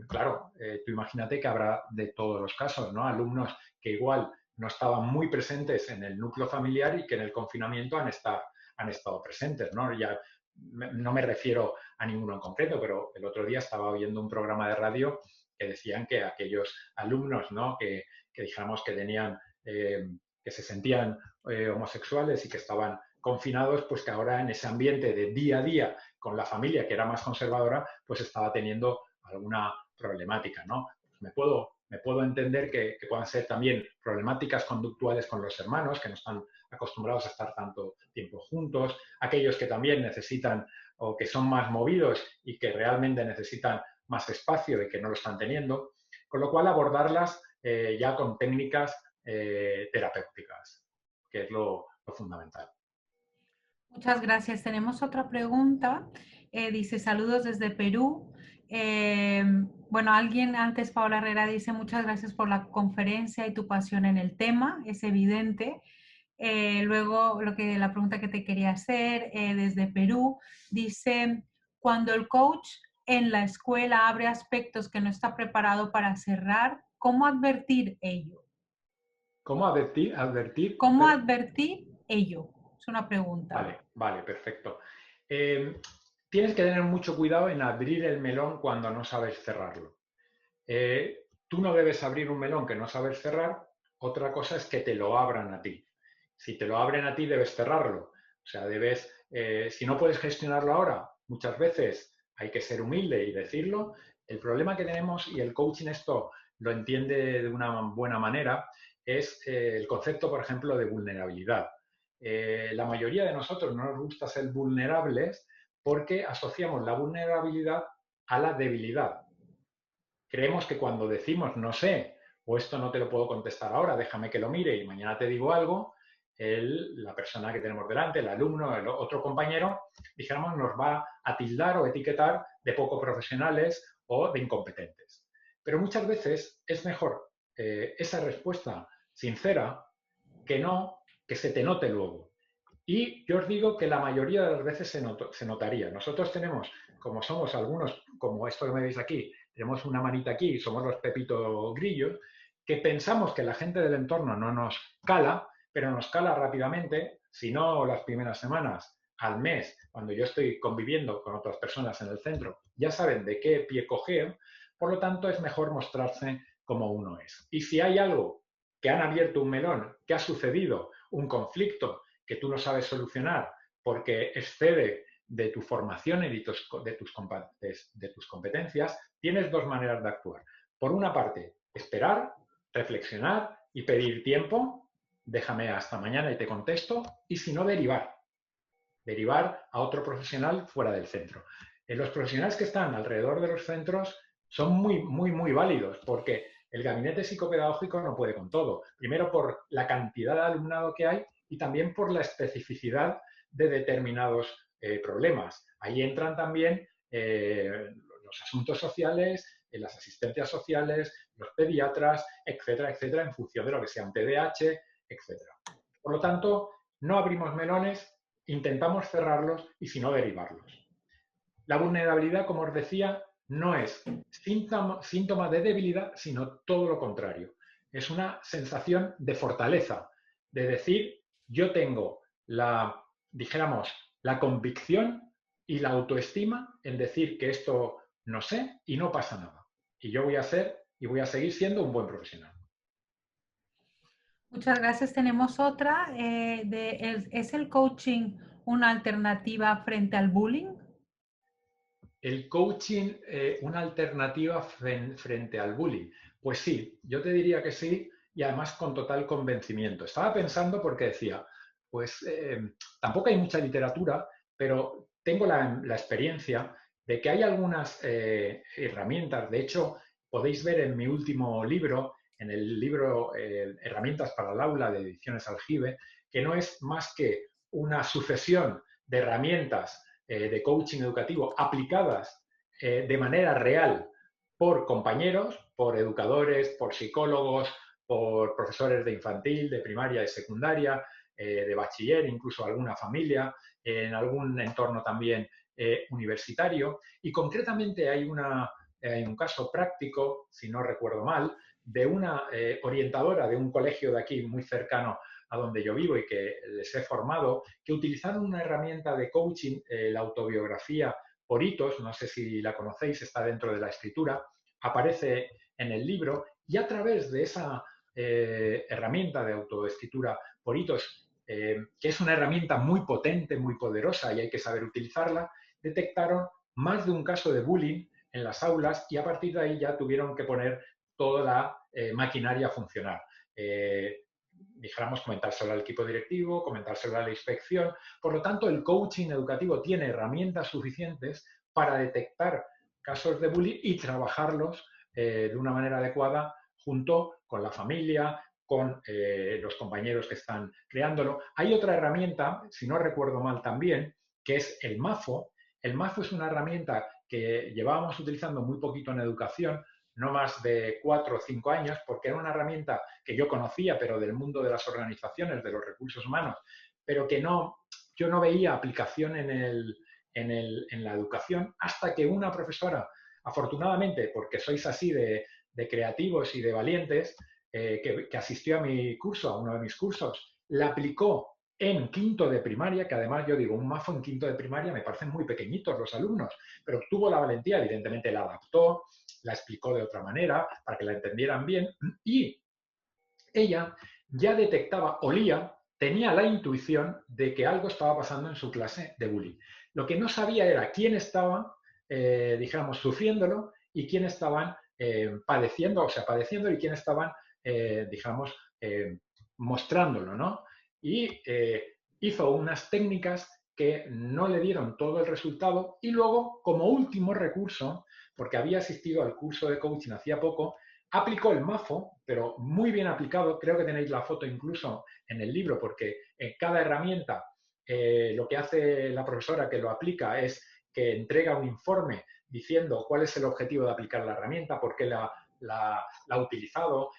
Claro, tú imagínate que habrá de todos los casos, ¿no? Alumnos que igual no estaban muy presentes en el núcleo familiar y que en el confinamiento han estado presentes, ¿no? Ya no me refiero a ninguno en concreto, pero el otro día estaba oyendo un programa de radio que decían que aquellos alumnos, ¿no? Que dijéramos que tenían, que se sentían homosexuales y que estaban confinados, pues que ahora en ese ambiente de día a día con la familia, que era más conservadora, pues estaba teniendo alguna problemática, ¿no? Pues me puedo entender que puedan ser también problemáticas conductuales con los hermanos, que no están acostumbrados a estar tanto tiempo juntos, aquellos que también necesitan o que son más movidos y que realmente necesitan más espacio y que no lo están teniendo, con lo cual abordarlas ya con técnicas terapéuticas, que es lo fundamental. Muchas gracias. Tenemos otra pregunta. Dice, saludos desde Perú. Bueno, alguien antes, Paola Herrera, dice, muchas gracias por la conferencia y tu pasión en el tema. Es evidente. Luego, la pregunta que te quería hacer desde Perú, dice, cuando el coach en la escuela abre aspectos que no está preparado para cerrar, ¿cómo advertir ello? ¿Cómo advertir? ¿Cómo advertir ello? Es una pregunta. Vale, vale, perfecto. Tienes que tener mucho cuidado en abrir el melón cuando no sabes cerrarlo. Tú no debes abrir un melón que no sabes cerrar, otra cosa es que te lo abran a ti. Si te lo abren a ti, debes cerrarlo. O sea, si no puedes gestionarlo ahora, muchas veces hay que ser humilde y decirlo. El problema que tenemos, y el coaching esto lo entiende de una buena manera, es el concepto, por ejemplo, de vulnerabilidad. La mayoría de nosotros no nos gusta ser vulnerables porque asociamos la vulnerabilidad a la debilidad. Creemos que cuando decimos no sé o esto no te lo puedo contestar ahora, déjame que lo mire y mañana te digo algo, la persona que tenemos delante, el alumno, el otro compañero, dijéramos, nos va a tildar o etiquetar de poco profesionales o de incompetentes. Pero muchas veces es mejor esa respuesta sincera que no que se te note luego. Y yo os digo que la mayoría de las veces se notaría. Nosotros tenemos, como somos algunos, como esto que me veis aquí, tenemos una manita aquí, somos los Pepito Grillos, que pensamos que la gente del entorno no nos cala, pero nos cala rápidamente, si no las primeras semanas, al mes, cuando yo estoy conviviendo con otras personas en el centro, ya saben de qué pie cojeo, por lo tanto es mejor mostrarse como uno es. Y si hay algo que han abierto un melón, que ha sucedido un conflicto, que tú no sabes solucionar porque excede de tu formación y de tus competencias, tienes dos maneras de actuar. Por una parte, esperar, reflexionar y pedir tiempo, déjame hasta mañana y te contesto, y si no, derivar a otro profesional fuera del centro. Los profesionales que están alrededor de los centros son muy válidos porque el gabinete psicopedagógico no puede con todo. Primero por la cantidad de alumnado que hay y también por la especificidad de determinados problemas. Ahí entran también los asuntos sociales, las asistencias sociales, los pediatras, etcétera, etcétera, en función de lo que sea un TDAH, etcétera. Por lo tanto, no abrimos melones, intentamos cerrarlos y si no, derivarlos. La vulnerabilidad, como os decía, no es síntoma de debilidad, sino todo lo contrario. Es una sensación de fortaleza, de decir, yo tengo dijéramos, la convicción y la autoestima en decir que esto no sé y no pasa nada. Y yo voy a ser y voy a seguir siendo un buen profesional. Muchas gracias. Tenemos otra. ¿Es el coaching una alternativa frente al bullying? El coaching, una alternativa frente al bullying. Pues sí, yo te diría que sí y además con total convencimiento. Estaba pensando porque decía, pues tampoco hay mucha literatura, pero tengo la experiencia de que hay algunas herramientas. De hecho, podéis ver en mi último libro, en el libro Herramientas para el aula de Ediciones Aljibe, que no es más que una sucesión de herramientas de coaching educativo aplicadas de manera real por compañeros, por educadores, por psicólogos, por profesores de infantil, de primaria, de secundaria, de bachiller, incluso alguna familia, en algún entorno también universitario. Y concretamente hay un caso práctico, si no recuerdo mal, de una orientadora de un colegio de aquí muy cercano a donde yo vivo y que les he formado, que utilizaron una herramienta de coaching, la autobiografía por hitos, no sé si la conocéis, está dentro de la escritura, aparece en el libro y a través de esa herramienta de autoescritura por hitos, que es una herramienta muy potente, muy poderosa y hay que saber utilizarla, detectaron más de un caso de bullying en las aulas y a partir de ahí ya tuvieron que poner toda la maquinaria a funcionar. Dijéramos, comentárselo al equipo directivo, comentárselo a la inspección. Por lo tanto, el coaching educativo tiene herramientas suficientes para detectar casos de bullying y trabajarlos de una manera adecuada junto con la familia, con los compañeros que están creándolo. Hay otra herramienta, si no recuerdo mal también, que es el MAFO. El MAFO es una herramienta que llevábamos utilizando muy poquito en educación, no más de 4 o 5 años, porque era una herramienta que yo conocía, pero del mundo de las organizaciones, de los recursos humanos, pero que yo no veía aplicación en en la educación, hasta que una profesora, afortunadamente, porque sois así de creativos y de valientes, que asistió a mi curso, a uno de mis cursos, la aplicó en quinto de primaria, que además yo digo, un mazo en quinto de primaria me parecen muy pequeñitos los alumnos, pero tuvo la valentía, evidentemente la adaptó, la explicó de otra manera para que la entendieran bien, y ella ya detectaba, olía, tenía la intuición de que algo estaba pasando en su clase de bullying. Lo que no sabía era quién estaba, dijéramos, sufriéndolo y quién estaban padeciendo, o sea, padeciendo y quién estaban, digamos, mostrándolo, ¿no? Y hizo unas técnicas que no le dieron todo el resultado y luego, como último recurso, porque había asistido al curso de coaching hacía poco, aplicó el MAFO, pero muy bien aplicado. Creo que tenéis la foto incluso en el libro, porque en cada herramienta lo que hace la profesora que lo aplica es que entrega un informe diciendo cuál es el objetivo de aplicar la herramienta, por qué la ha utilizado,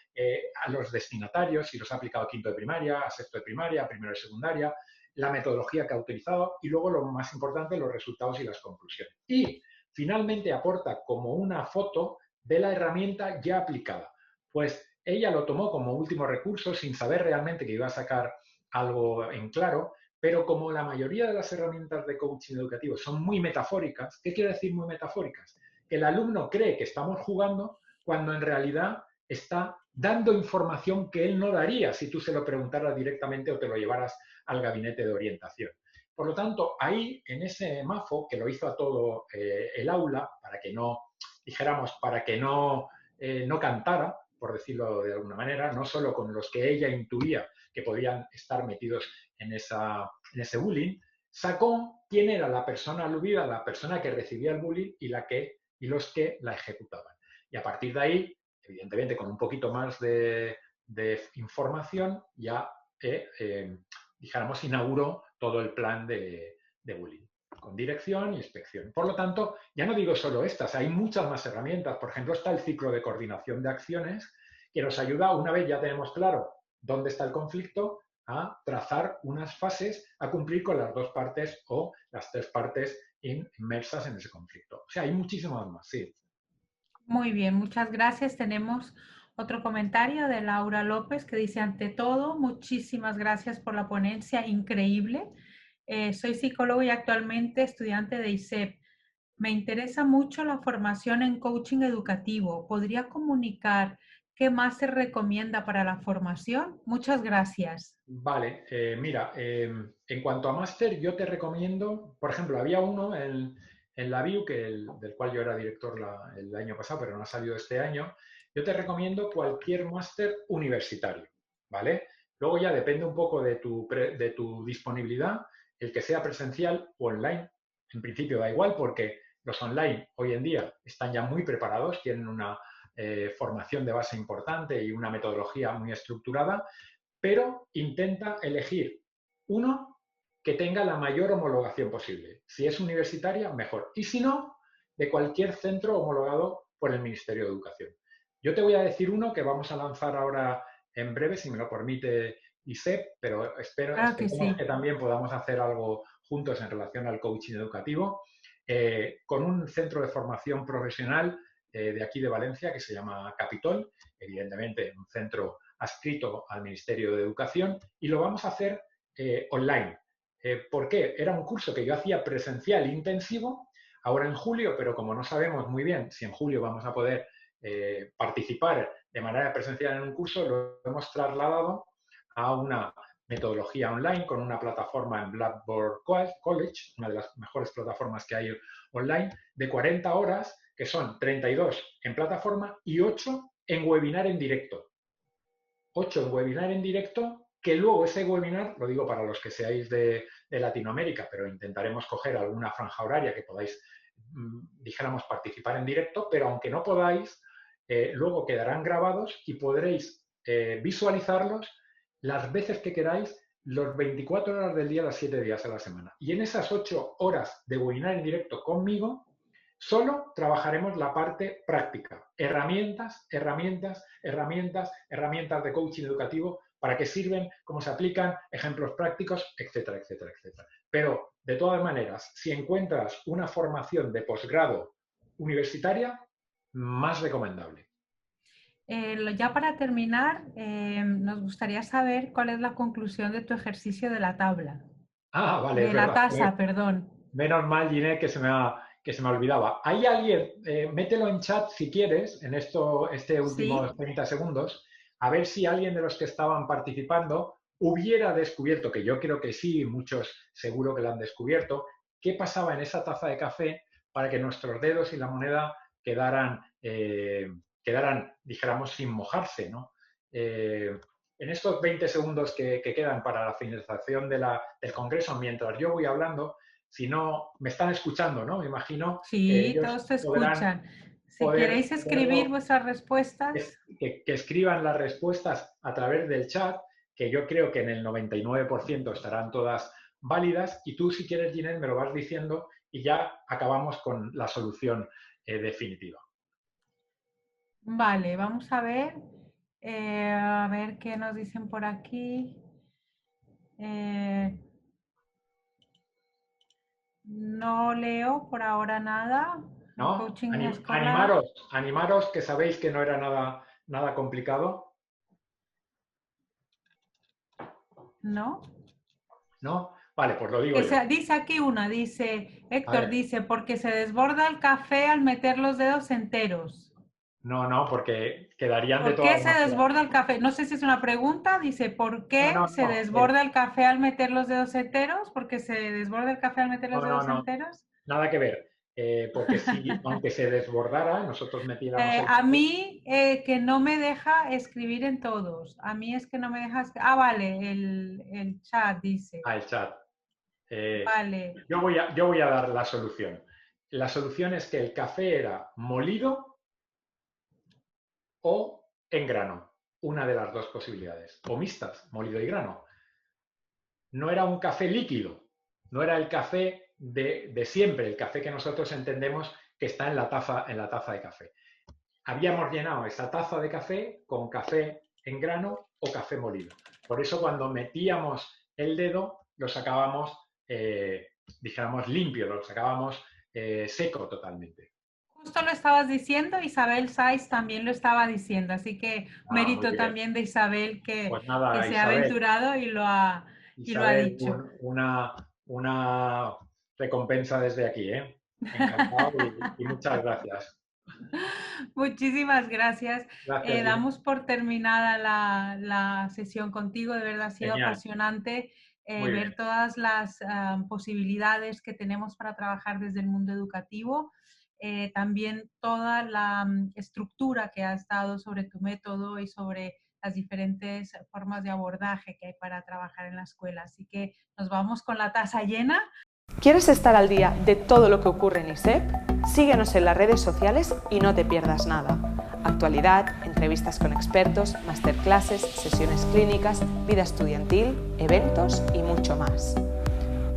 a los destinatarios, si los ha aplicado a quinto de primaria, a sexto de primaria, a primero de secundaria, la metodología que ha utilizado y luego lo más importante, los resultados y las conclusiones. Y finalmente aporta como una foto de la herramienta ya aplicada. Pues ella lo tomó como último recurso sin saber realmente que iba a sacar algo en claro, pero como la mayoría de las herramientas de coaching educativo son muy metafóricas, ¿qué quiere decir muy metafóricas? Que el alumno cree que estamos jugando cuando en realidad está dando información que él no daría si tú se lo preguntaras directamente o te lo llevaras al gabinete de orientación. Por lo tanto, ahí en ese MAFO, que lo hizo a todo el aula, para que no, dijéramos, para que no cantara, por decirlo de alguna manera, no solo con los que ella intuía que podían estar metidos en ese bullying, sacó quién era la persona aludida, la persona que recibía el bullying y los que la ejecutaban. Y a partir de ahí, evidentemente con un poquito más de información, ya, dijéramos, inauguró todo el plan de bullying, con dirección y inspección. Por lo tanto, ya no digo solo estas, hay muchas más herramientas. Por ejemplo, está el ciclo de coordinación de acciones, que nos ayuda, una vez ya tenemos claro dónde está el conflicto, a trazar unas fases a cumplir con las dos partes o las tres partes inmersas en ese conflicto. O sea, hay muchísimas más, sí. Muy bien, muchas gracias. Tenemos otro comentario de Laura López que dice, ante todo, muchísimas gracias por la ponencia, increíble. Soy psicólogo y actualmente estudiante de ISEP. Me interesa mucho la formación en coaching educativo. ¿Podría comunicar qué más se recomienda para la formación? Muchas gracias. Vale, mira, en cuanto a máster, yo te recomiendo, por ejemplo, había uno en la BIU, del cual yo era director el año pasado, pero no ha salido este año. Yo te recomiendo cualquier máster universitario, ¿vale? Luego ya depende un poco de tu disponibilidad, el que sea presencial o online. En principio da igual porque los online hoy en día están ya muy preparados, tienen una formación de base importante y una metodología muy estructurada, pero intenta elegir uno que tenga la mayor homologación posible. Si es universitaria, mejor. Y si no, de cualquier centro homologado por el Ministerio de Educación. Yo te voy a decir uno que vamos a lanzar ahora en breve, si me lo permite ISEP, pero Claro que esperemos sí. que también podamos hacer algo juntos en relación al coaching educativo, con un centro de formación profesional de aquí de Valencia que se llama Capitol, evidentemente un centro adscrito al Ministerio de Educación, y lo vamos a hacer online. ¿Por qué? Era un curso que yo hacía presencial intensivo, ahora en julio, pero como no sabemos muy bien si en julio vamos a poder participar de manera presencial en un curso, lo hemos trasladado a una metodología online con una plataforma en Blackboard College, una de las mejores plataformas que hay online, de 40 horas, que son 32 en plataforma y 8 en webinar en directo. 8 en webinar en directo, que luego ese webinar, lo digo para los que seáis de Latinoamérica, pero intentaremos coger alguna franja horaria que podáis, dijéramos, participar en directo, pero aunque no podáis, luego quedarán grabados y podréis visualizarlos las veces que queráis, los 24 horas del día, las 7 días a la semana. Y en esas 8 horas de webinar en directo conmigo, solo trabajaremos la parte práctica, herramientas, herramientas, herramientas, herramientas de coaching educativo para qué sirven, cómo se aplican, ejemplos prácticos, etcétera, etcétera, etcétera. Pero, de todas maneras, si encuentras una formación de posgrado universitaria, más recomendable. Ya para terminar, nos gustaría saber cuál es la conclusión de tu ejercicio de la tabla. Ah, vale, De es la verdad. taza, perdón. Menos mal, Ginette, que se me olvidaba. ¿Hay alguien? Mételo en chat si quieres, en este últimos Sí. 30 segundos, a ver si alguien de los que estaban participando hubiera descubierto, que yo creo que sí, muchos seguro que lo han descubierto, qué pasaba en esa taza de café para que nuestros dedos y la moneda quedaran, dijéramos, sin mojarse, ¿no? En estos 20 segundos que quedan para la finalización del Congreso, mientras yo voy hablando, si no, me están escuchando, ¿no? Me imagino que Sí, ellos todos te podrán escuchan. Si queréis escribir vuestras respuestas. que escriban las respuestas a través del chat, que yo creo que en el 99% estarán todas válidas, y tú, si quieres, Ginette, me lo vas diciendo y ya acabamos con la solución definitiva. Vale, vamos a ver qué nos dicen por aquí. No leo por ahora nada. ¿No? Coaching escolar. Animaros, que sabéis que no era nada complicado. ¿No? ¿No? Vale, pues lo digo yo. Dice aquí una, dice, Héctor, ver. dice, porque se desborda el café al meter los dedos enteros. No, porque quedarían de ¿Por qué todas se maneras. desborda el café? No sé si es una pregunta, dice, ¿por qué se No. desborda el café al meter los dedos enteros? ¿Porque se desborda el café al meter los dedos No, enteros? nada que ver. Porque si, aunque se desbordara, nosotros metiéramos el A café. mí que no me deja escribir en todos. A mí es que no me deja... Ah, vale, el chat dice. El chat. Vale. Yo voy a dar la solución. La solución es que el café era molido o en grano. Una de las dos posibilidades. O mixtas, molido y grano. No era un café líquido. No era el café de siempre, el café que nosotros entendemos que está en la taza de café. Habíamos llenado esa taza de café con café en grano o café molido. Por eso, cuando metíamos el dedo, lo sacábamos, dijéramos, limpio, lo sacábamos seco totalmente. Justo lo estabas diciendo, Isabel Saiz también lo estaba diciendo, así que mérito también de Isabel que, pues nada, que se Isabel, ha aventurado y lo ha dicho. una recompensa desde aquí, ¿eh? Encantado y muchas gracias. Muchísimas gracias. Gracias, Damos por terminada la sesión contigo. De verdad ha sido apasionante ver todas las posibilidades que tenemos para trabajar desde el mundo educativo. También toda la estructura que has dado sobre tu método y sobre las diferentes formas de abordaje que hay para trabajar en la escuela. Así que nos vamos con la taza llena. ¿Quieres estar al día de todo lo que ocurre en ISEP? Síguenos en las redes sociales y no te pierdas nada. Actualidad, entrevistas con expertos, masterclasses, sesiones clínicas, vida estudiantil, eventos y mucho más.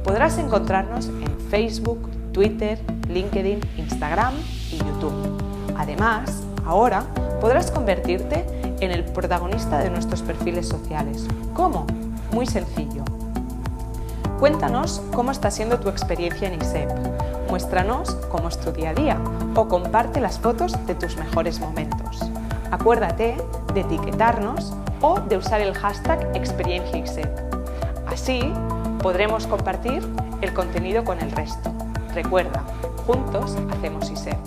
Podrás encontrarnos en Facebook, Twitter, LinkedIn, Instagram y YouTube. Además, ahora podrás convertirte en el protagonista de nuestros perfiles sociales. ¿Cómo? Muy sencillo. Cuéntanos cómo está siendo tu experiencia en ISEP, muéstranos cómo es tu día a día o comparte las fotos de tus mejores momentos. Acuérdate de etiquetarnos o de usar el hashtag #ExperienciaISEP. Así podremos compartir el contenido con el resto. Recuerda, juntos hacemos ISEP.